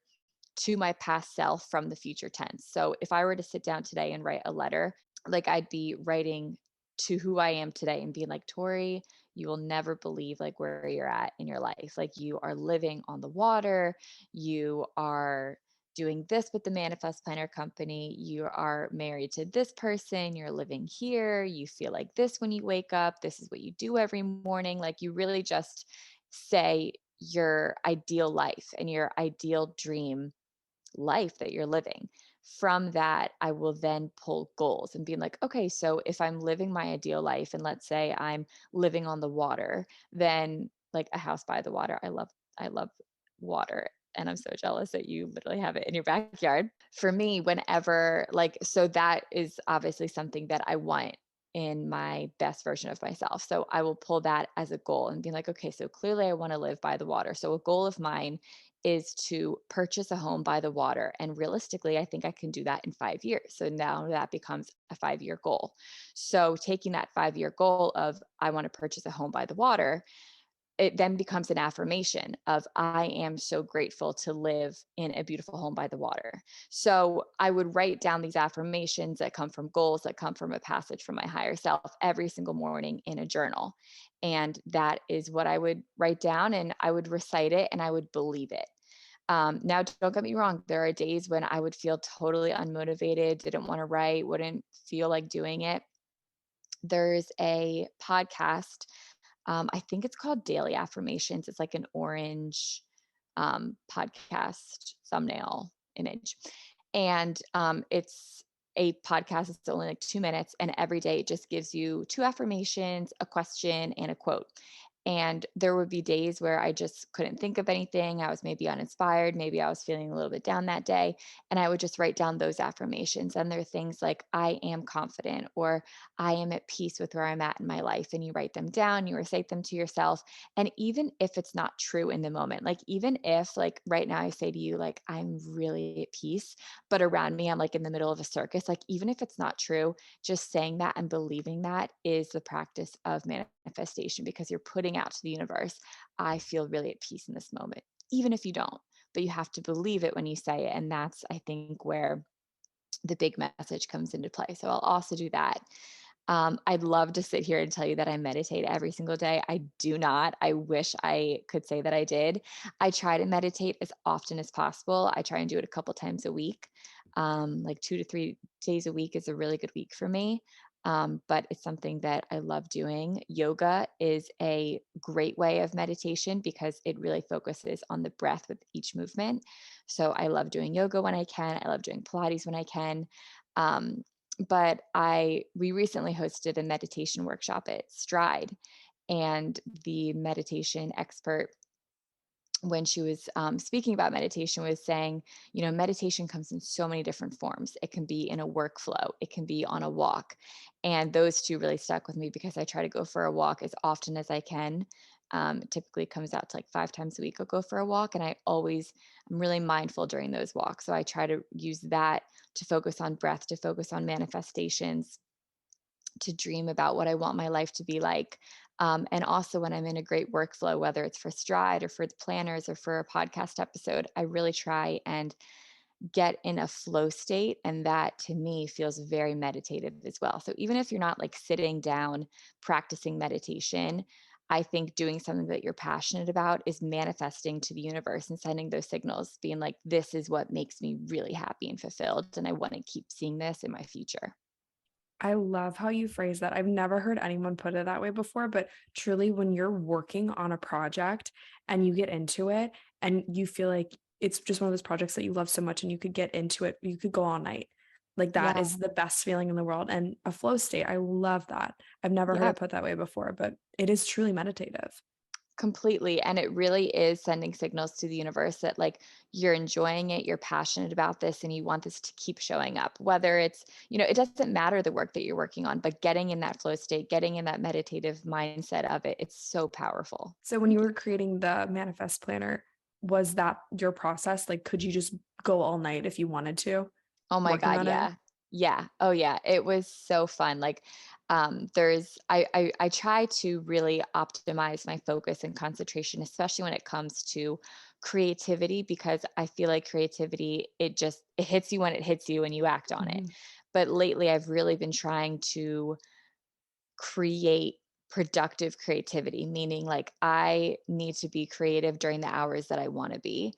to my past self from the future tense. So if I were to sit down today and write a letter, like I'd be writing to who I am today and being like, Tori, you will never believe like where you're at in your life. Like you are living on the water, you are doing this with the Manifest Planner company, you are married to this person, you're living here, you feel like this when you wake up, this is what you do every morning. Like you really just say your ideal life and your ideal dream life that you're living. From that, I will then pull goals and being like, okay, so if I'm living my ideal life and let's say I'm living on the water, then like a house by the water. I love water. And I'm so jealous that you literally have it in your backyard. For me, whenever so that is obviously something that I want in my best version of myself. So I will pull that as a goal and be like, okay, so clearly I want to live by the water. So a goal of mine is to purchase a home by the water. And realistically, I think I can do that in 5 years. So now that becomes a 5-year goal. So taking that 5-year goal of I want to purchase a home by the water, it then becomes an affirmation of I am so grateful to live in a beautiful home by the water. So I would write down these affirmations that come from goals, that come from a passage from my higher self every single morning in a journal. And that is what I would write down, and I would recite it and I would believe it. Now, don't get me wrong. There are days when I would feel totally unmotivated, didn't want to write, wouldn't feel like doing it. There's a podcast, I think it's called Daily Affirmations. It's like an orange podcast thumbnail image. And it's a podcast. It's only like 2 minutes. And every day it just gives you two affirmations, a question, and a quote. And there would be days where I just couldn't think of anything. I was maybe uninspired. Maybe I was feeling a little bit down that day. And I would just write down those affirmations. And there are things like, I am confident, or I am at peace with where I'm at in my life. And you write them down, you recite them to yourself. And even if it's not true in the moment, like even if like right now I say to you, like, I'm really at peace, but around me, I'm like in the middle of a circus, like even if it's not true, just saying that and believing that is the practice of manifestation, because you're putting out to the universe, I feel really at peace in this moment, even if you don't, but you have to believe it when you say it. And that's, I think, where the big message comes into play. So I'll also do that. I'd love to sit here and tell you that I meditate every single day. I do not. I wish I could say that I did. I try to meditate as often as possible. I try and do it a couple times a week. Like 2 to 3 days a week is a really good week for me. But it's something that I love doing. Yoga is a great way of meditation because it really focuses on the breath with each movement. So I love doing yoga when I can. I love doing Pilates when I can. Um, but we recently hosted a meditation workshop at Stride, and the meditation expert, when she was speaking about meditation, was saying, meditation comes in so many different forms. It can be in a workflow, it can be on a walk. And those two really stuck with me because I try to go for a walk as often as I can. It typically comes out to like 5 times a week I'll go for a walk. And I'm really mindful during those walks. So I try to use that to focus on breath, to focus on manifestations, to dream about what I want my life to be like. And also, when I'm in a great workflow, whether it's for Stride or for the planners or for a podcast episode, I really try and get in a flow state. And that to me feels very meditative as well. So even if you're not like sitting down practicing meditation, I think doing something that you're passionate about is manifesting to the universe and sending those signals, being like, this is what makes me really happy and fulfilled. And I want to keep seeing this in my future. I love how you phrase that. I've never heard anyone put it that way before, but truly, when you're working on a project and you get into it and you feel like it's just one of those projects that you love so much and you could get into it, you could go all night. Like that Yeah. is the best feeling in the world, and a flow state. I love that. I've never heard Yeah. it put that way before, but it is truly meditative. Completely. And it really is sending signals to the universe that like you're enjoying it, you're passionate about this, and you want this to keep showing up. Whether it's, it doesn't matter the work that you're working on, but getting in that flow state, getting in that meditative mindset of it, it's so powerful. So when you were creating the manifest planner, was that your process? Like, could you just go all night if you wanted to Oh my working God, on it? yeah. Yeah. Oh yeah. It was so fun. Like I try to really optimize my focus and concentration, especially when it comes to creativity, because I feel like creativity, it hits you when it hits you and you act on it. Mhm. But lately I've really been trying to create productive creativity, meaning like I need to be creative during the hours that I want to be.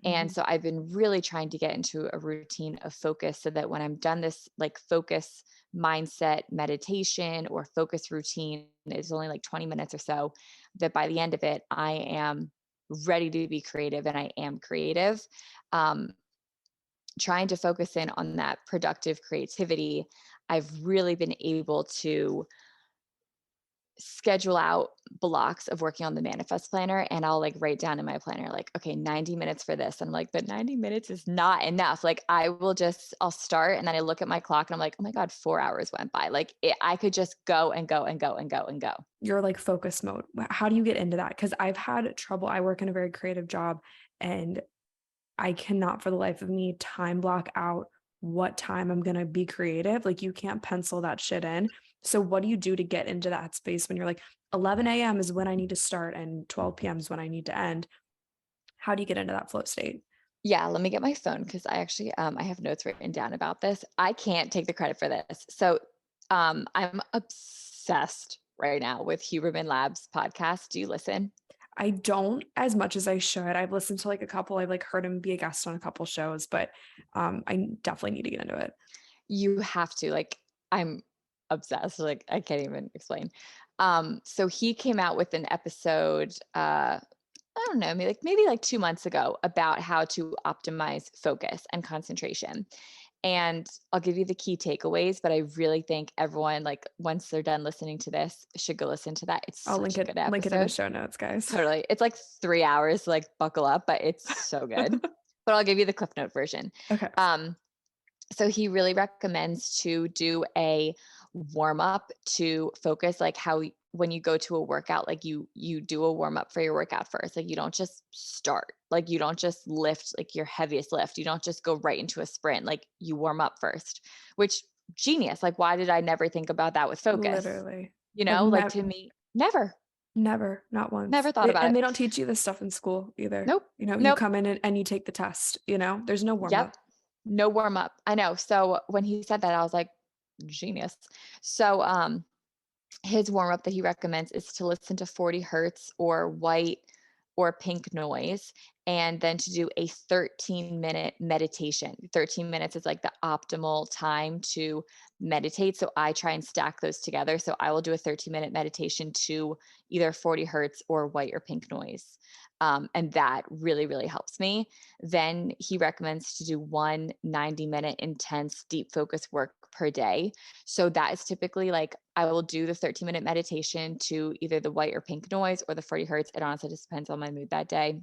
And Mhm. so I've been really trying to get into a routine of focus so that when I'm done this like focus mindset meditation or focus routine, it's only like 20 minutes or so, that by the end of it, I am ready to be creative and I am creative. Um, Trying to focus in on that productive creativity, I've really been able to schedule out blocks of working on the manifest planner, and I'll like write down in my planner like, okay, 90 minutes for this. And I'm like, but 90 minutes is not enough. Like I'll start and then I look at my clock and I'm like, oh my God, 4 hours went by. Like I could just go and go and go and go and go. Your like focus mode. How do you get into that? Because I've had trouble. I work in a very creative job, and I cannot for the life of me time block out what time I'm going to be creative. Like you can't pencil that shit in. So what do you do to get into that space when you're like 11 a.m. is when I need to start and 12 p.m. is when I need to end? How do you get into that flow state? Yeah, let me get my phone because I actually I have notes written down about this. I can't take the credit for this. So I'm obsessed right now with Huberman Labs podcast. Do you listen? I don't as much as I should. I've listened to like a couple. I've like heard him be a guest on a couple shows, but I definitely need to get into it. You have to. Like, I'm obsessed. Like, I can't even explain. So he came out with an episode, I don't know, maybe like 2 months ago about how to optimize focus and concentration. And I'll give you the key takeaways, but I really think everyone, like, once they're done listening to this, should go listen to that. It's I'll such a good link it in the episode. show notes, guys. Totally. It's like 3 hours, like buckle up, but it's so good. But I'll give you the Cliff Note version. Okay. So he really recommends to do a warm up to focus, like how when you go to a workout, like you do a warm up for your workout first. Like you don't just start, like you don't just lift like your heaviest lift. You don't just go right into a sprint. Like you warm up first, which genius. Like why did I never think about that with focus? Literally. You know, like to me, never Not once. Never thought about it. And they don't teach you this stuff in school either. Nope. You know, you Nope. come in and you take the test, you know, there's no warm up. Yep. No warm up. I know. So when he said that, I was like, genius. So his warm up that he recommends is to listen to 40 hertz or white or pink noise, and then to do a 13-minute meditation. 13 minutes is like the optimal time to meditate. So I try and stack those together. So I will do a 13-minute meditation to either 40 hertz or white or pink noise. And that really, really helps me. Then he recommends to do one 90-minute intense deep focus work per day. So that is typically like, I will do the 13-minute meditation to either the white or pink noise or the 40 hertz. It honestly just depends on my mood that day.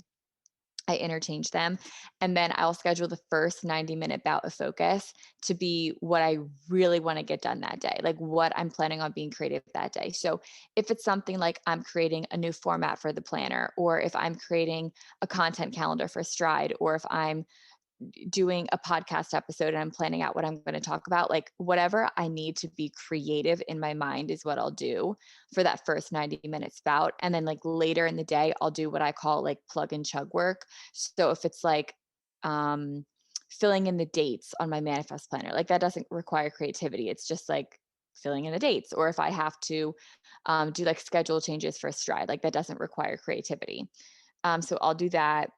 I interchange them. And then I'll schedule the first 90-minute bout of focus to be what I really want to get done that day, like what I'm planning on being creative that day. So if it's something like I'm creating a new format for the planner, or if I'm creating a content calendar for Stride, or if I'm doing a podcast episode and I'm planning out what I'm going to talk about, like whatever I need to be creative in my mind is what I'll do for that first 90-minute spout. And then like later in the day, I'll do what I call like plug and chug work. So if it's like filling in the dates on my manifest planner, like that doesn't require creativity. It's just like filling in the dates. Or if I have to do like schedule changes for Stride, like that doesn't require creativity. So I'll do that.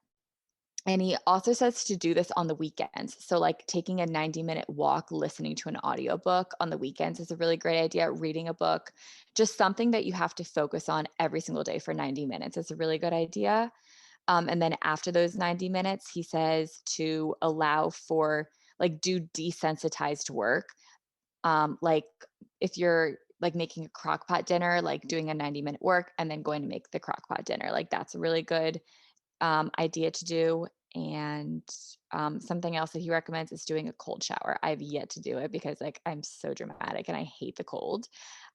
And he also says to do this on the weekends. So like taking a 90-minute walk, listening to an audiobook on the weekends is a really great idea. Reading a book, just something that you have to focus on every single day for 90 minutes is a really good idea. And then after those 90 minutes, he says to allow for like do desensitized work. Like if you're like making a crock pot dinner, like doing a 90-minute work and then going to make the crock pot dinner. Like that's a really good idea to do. And something else that he recommends is doing a cold shower. I've yet to do it because like I'm so dramatic and I hate the cold.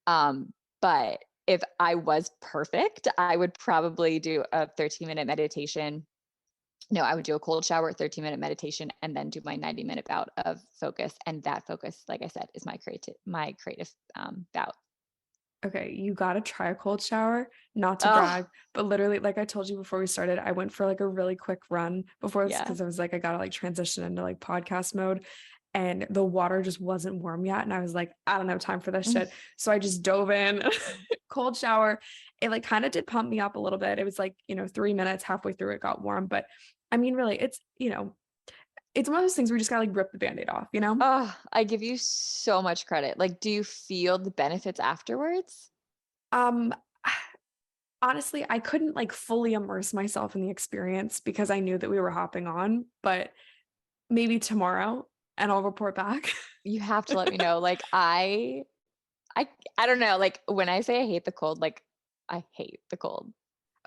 But if I was perfect, I would probably do a 13-minute meditation. No, I would do a cold shower, 13-minute meditation, and then do my 90-minute bout of focus. And that focus, like I said, is my creative bout. Okay, you got to try a cold shower, not to brag, but literally, like I told you before we started, I went for like a really quick run before this because I was like, I got to like transition into like podcast mode, and the water just wasn't warm yet. And I was like, I don't have time for this shit. So I just dove in, cold shower. It like kind of did pump me up a little bit. It was like, 3 minutes, halfway through it got warm. But I mean, really, it's, it's one of those things where you just gotta like rip the Band-Aid off, Oh, I give you so much credit. Like, do you feel the benefits afterwards? Honestly, I couldn't like fully immerse myself in the experience because I knew that we were hopping on, but maybe tomorrow and I'll report back. You have to let me know. Like, I don't know. Like when I say I hate the cold, like I hate the cold.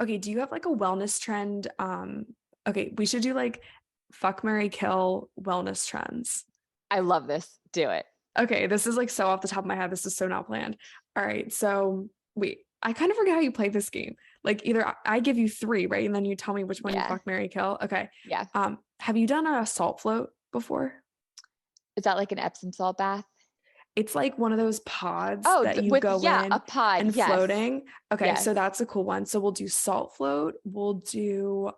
Okay, do you have like a wellness trend? Okay, we should do like fuck, marry, kill wellness trends. I love this. Do it. Okay, this is like so off the top of my head. This is so not planned. All right, so wait, I kind of forget how you play this game. like either I give you three, right? And then you tell me which one you Yeah. fuck, marry, kill. Okay. Yeah. Have you done a salt float before? Is that like an Epsom salt bath? It's like one of those pods Oh, that you with, go yeah, a in pod. and Yes. floating. Okay, Yes. so that's a cool one. So we'll do salt float. We'll do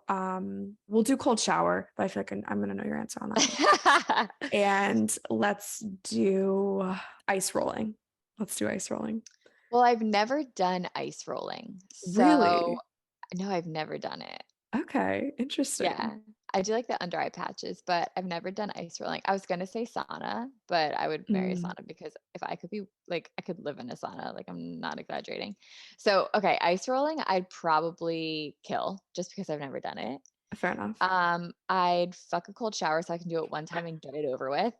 cold shower, but I feel like I'm gonna know your answer on that. And let's do ice rolling. Let's do ice rolling. Well, I've never done ice rolling. So Really? no, I've never done it. Okay, interesting. Yeah. I do like the under eye patches, but I've never done ice rolling. I was gonna say sauna, but I would marry a Mm, sauna because if I could be like, I could live in a sauna. Like, I'm not exaggerating. So, okay, ice rolling, I'd probably kill just because I've never done it. fair enough. I'd fuck a cold shower so I can do it one time and get it over with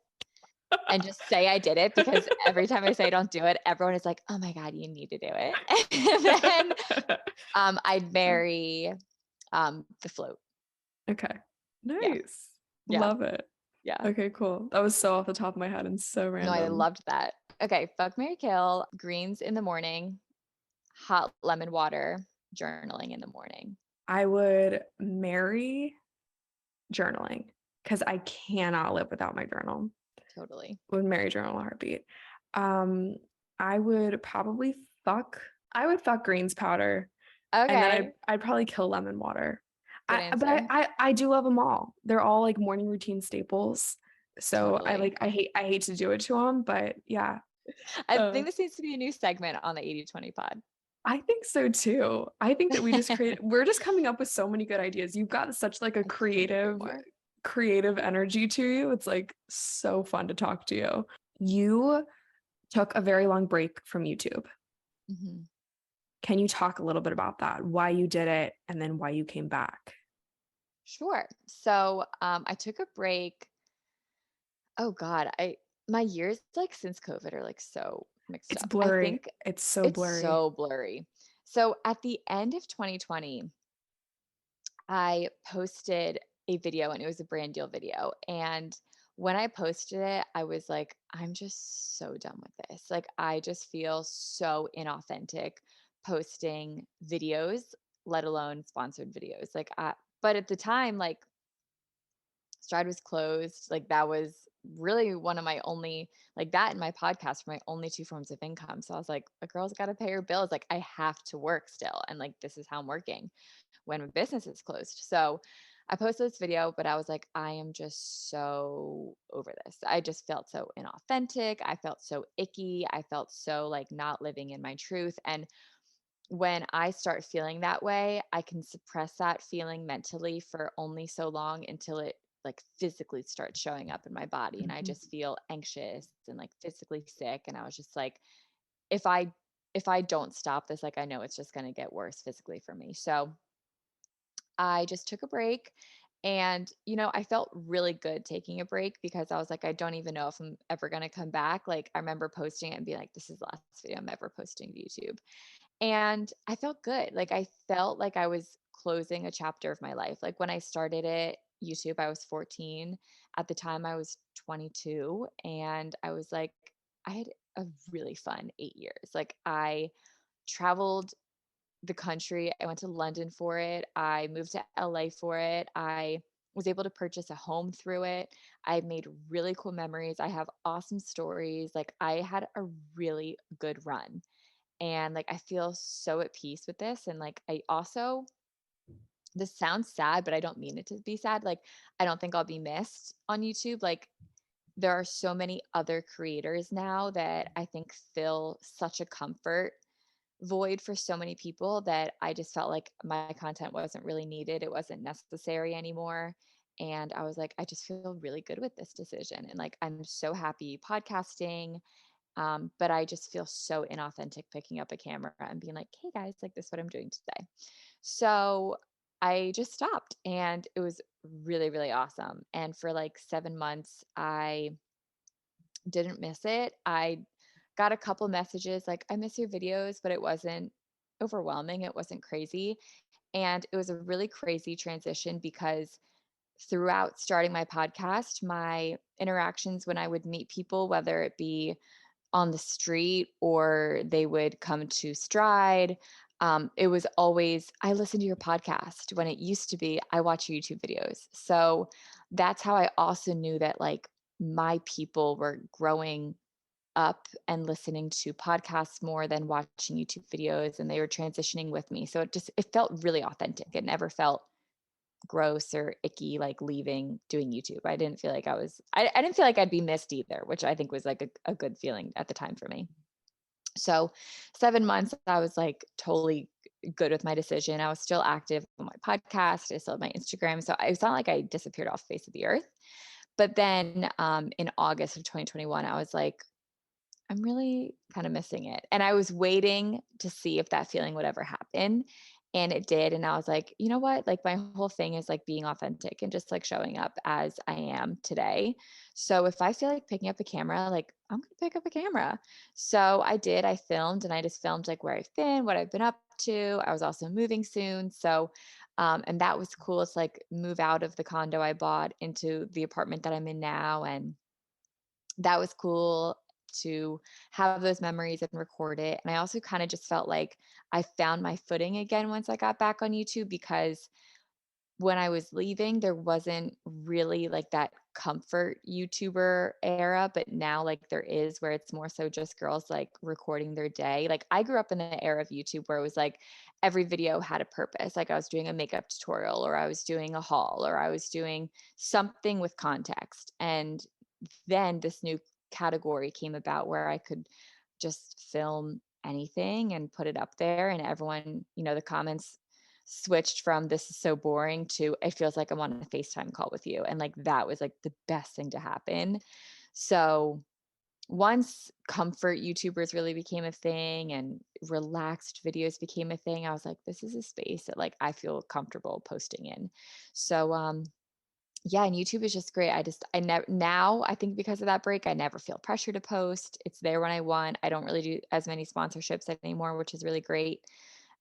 and just say I did it, because every time I say I don't do it, everyone is like, "Oh my God, you need to do it." And then I'd marry the float. Okay. Yeah. Nice. Yeah. Love it. Yeah. Okay, cool. That was so off the top of my head and so No, I random. loved that. Okay, fuck, marry, kill, greens in the morning, hot lemon water, journaling in the morning. I would marry journaling because I cannot live without my journal. Totally. Would marry journal in a heartbeat. Um, I would probably fuck greens powder, and then Okay. I'd probably kill lemon water. Good But answer. I do love them all. They're all like morning routine staples. So Totally. I hate to do it to them, but yeah. I Uh, think this needs to be a new segment on the 80/20 pod. I think so too. I think that we're just coming up with so many good ideas. You've got such like a I couldn't agree more. creative energy to you. It's like so fun to talk to you. You took a very long break from YouTube. Mhm. Can you talk a little bit about that? Why you did it and then why you came back? Sure. So, I took a break. Oh God, my years like since COVID are like so mixed It's up. I blurry. think It's so it's blurry. so blurry. So at the end of 2020, I posted a video and it was a brand deal video. And when I posted it, I was like, I'm just so done with this. Like, I just feel so inauthentic posting videos, let alone sponsored videos. But at the time, like, Stride was closed. Like, that was really one of my only, like, that and my podcast were my only two forms of income. So I was like, a girl's got to pay her bills. Like, I have to work still. And like, this is how I'm working when my business is closed. So I posted this video, but I was like, I am just so over this. I just felt so inauthentic. I felt so icky. I felt so like not living in my truth. And when I start feeling that way, I can suppress that feeling mentally for only so long until it like physically starts showing up in my body. And I Mhm. just feel anxious and like physically sick. And I was just like, if I don't stop this, like I know it's just going to get worse physically for me. So I just took a break, and, I felt really good taking a break because I was like, I don't even know if I'm ever going to come back. Like, I remember posting it and being like, this is the last video I'm ever posting to YouTube. And I felt good. Like, I felt like I was closing a chapter of my life. Like, when I started it, YouTube, I was 14. At the time, I was 22. And I was like, I had a really fun 8 years. Like, I traveled the country. I went to London for it. I moved to LA for it. I was able to purchase a home through it. I made really cool memories. I have awesome stories. Like, I had a really good run. And like, I feel so at peace with this. And like, I also, this sounds sad, but I don't mean it to be sad. Like, I don't think I'll be missed on YouTube. Like, there are so many other creators now that I think fill such a comfort void for so many people that I just felt like my content wasn't really needed. It wasn't necessary anymore. And I was like, I just feel really good with this decision. And like, I'm so happy podcasting. But I just feel so inauthentic picking up a camera and being like, hey guys, like, this is what I'm doing today. So I just stopped, and it was really, really awesome. And for like 7 months, I didn't miss it. I got a couple messages like, I miss your videos, but it wasn't overwhelming. It wasn't crazy. And it was a really crazy transition because throughout starting my podcast, my interactions when I would meet people, whether it be on the street or they would come to Stride, it was always, I listen to your podcast, when it used to be, I watch your YouTube videos. So that's how I also knew that like my people were growing up and listening to podcasts more than watching YouTube videos, and they were transitioning with me. So it felt really authentic. It never felt gross or icky, like leaving doing YouTube. I didn't feel like I didn't feel like I'd be missed either, which I think was like a good feeling at the time for me. So 7 months, I was like totally good with my decision. I was still active on my podcast. I still had my Instagram. So it's not like I disappeared off the face of the earth. But then in August of 2021, I was like, I'm really kind of missing it. And I was waiting to see if that feeling would ever happen. And it did. And I was like, you know what? Like my whole thing is like being authentic and just like showing up as I am today. So if I feel like picking up a camera, like I'm going to pick up a camera. So I did. I filmed, and I just filmed like where I've been, what I've been up to. I was also moving soon. So, and that was cool. It's like move out of the condo I bought into the apartment that I'm in now. And that was cool to have those memories and record it. And I also kind of just felt like I found my footing again once I got back on YouTube, because when I was leaving, there wasn't really like that comfort YouTuber era, but now like there is, where it's more so just girls like recording their day. Like I grew up in the era of YouTube where it was like every video had a purpose. Like I was doing a makeup tutorial, or I was doing a haul, or I was doing something with context. And then this new category came about where I could just film anything and put it up there, and everyone, the comments switched from "this is so boring" to "it feels like I'm on a FaceTime call with you." And like that was like the best thing to happen. So once comfort YouTubers really became a thing and relaxed videos became a thing, I was like, this is a space that like I feel comfortable posting in. So yeah, and YouTube is just great. I never now, I think because of that break, I never feel pressure to post. It's there when I want. I don't really do as many sponsorships anymore, which is really great.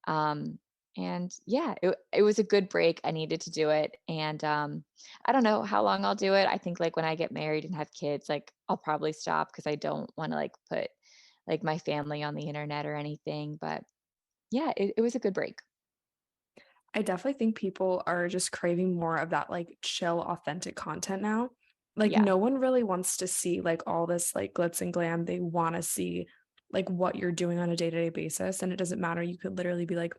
Um, and yeah, it was a good break. I needed to do it. And I don't know how long I'll do it. I think like when I get married and have kids, like I'll probably stop, because I don't want to like put like my family on the internet or anything. But yeah, it was a good break. I definitely think people are just craving more of that like chill, authentic content now. Like Yeah. no one really wants to see like all this like glitz and glam. They want to see like what you're doing on a day-to-day basis. And it doesn't matter. You could literally be like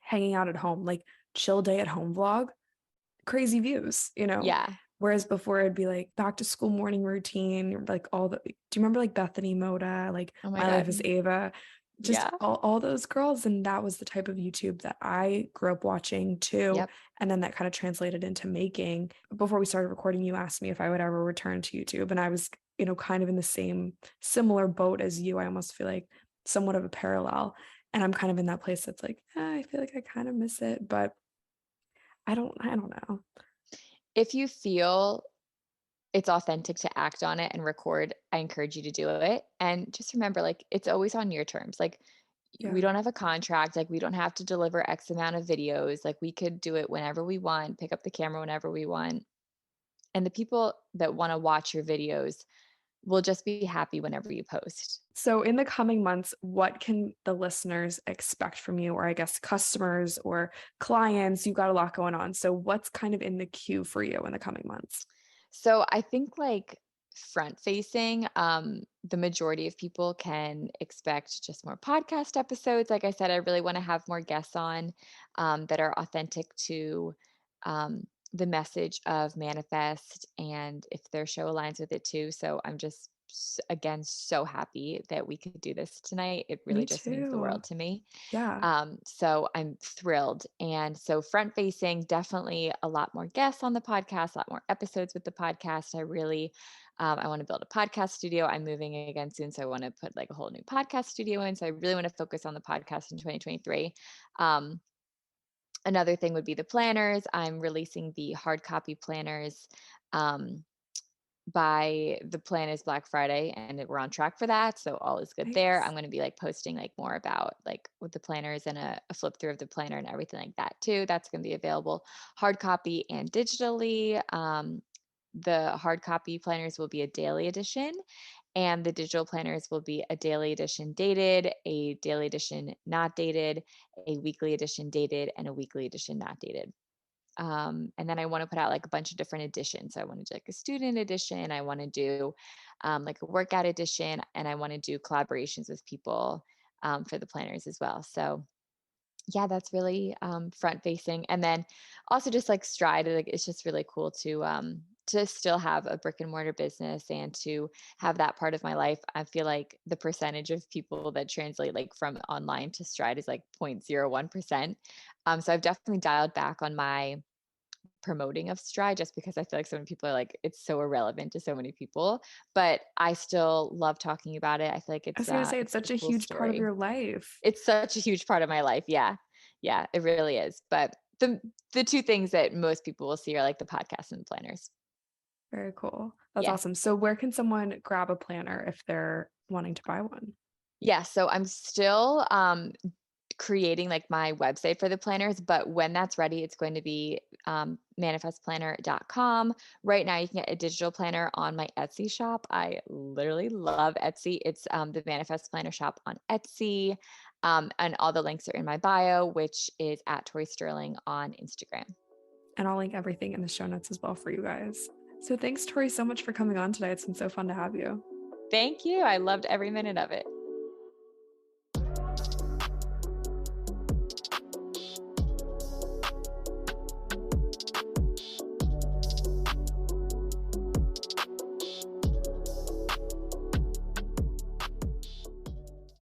hanging out at home, like chill day at home vlog, crazy views. Yeah. Whereas before it'd be like back to school morning routine, like all the, do you remember like Bethany Moda, like Oh my My Life is God. Ava, just Yeah. all those girls. And that was the type of YouTube that I grew up watching too. Yep. And then that kind of translated into making. Before we started recording, you asked me if I would ever return to YouTube. And I was, kind of in the same similar boat as you. I almost feel like somewhat of a parallel. And I'm kind of in that place that's like, I feel like I kind of miss it, but I don't know. If you feel it's authentic to act on it and record, I encourage you to do it. And just remember, like, it's always on your terms. Like, we Yeah. don't have a contract. Like, we don't have to deliver X amount of videos. Like, we could do it whenever we want, pick up the camera whenever we want. And the people that want to watch your videos will just be happy whenever you post. So, in the coming months, what can the listeners expect from you, or I guess customers or clients? You got a lot going on. So, what's kind of in the queue for you in the coming months? So I think like front facing, the majority of people can expect just more podcast episodes. Like I said, I really want to have more guests on that are authentic to the message of Manifest, and if their show aligns with it too. So I'm just again so happy that we could do this tonight. It Me really just means the too. world to me. Yeah. So I'm thrilled. And so front facing, definitely a lot more guests on the podcast, a lot more episodes with the podcast. I want to build a podcast studio. I'm moving again soon. So I want to put like a whole new podcast studio in. So I really want to focus on the podcast in 2023. Um, Another thing would be the planners. I'm releasing the hard copy planners. Um, by the plan is Black Friday, and we're on track for that. So all is good there. I'm Nice. going to be like posting like more about like with the planners and a flip through of the planner and everything like that too. That's going to be available hard copy and digitally. The hard copy planners will be a daily edition, And the digital planners will be a daily edition dated, a daily edition not dated, a weekly edition dated, and a weekly edition not dated. And then I want to put out like a bunch of different editions. So I want to do like a student edition. I want to do like a workout edition, and I want to do collaborations with people for the planners as well. So yeah, that's really front facing. And then also just like Stride, like it's just really cool to still have a brick and mortar business and to have that part of my life. I feel like the percentage of people that translate like from online to Stride is like 0.01%. So I've definitely dialed back on my promoting of Stride just because I feel like so many people are like, it's so irrelevant to so many people, but I still love talking about it. I feel like I was going to say, it's it's such a a cool huge part of story. your life. It's such a huge part of my life. Yeah. Yeah, it really is. But the two things that most people will see are like the podcasts and the planners. Very cool. That's Yeah. awesome. So where can someone grab a planner if they're wanting to buy one? Yeah. So I'm still creating like my website for the planners, but when that's ready, it's going to be manifestplanner.com. Right now, you can get a digital planner on my Etsy shop. I literally love Etsy. It's the Manifest Planner shop on Etsy. And all the links are in my bio, which is at Tori Sterling on Instagram. And I'll link everything in the show notes as well for you guys. So thanks, Tori, so much for coming on today. It's been so fun to have you. Thank you. I loved every minute of it.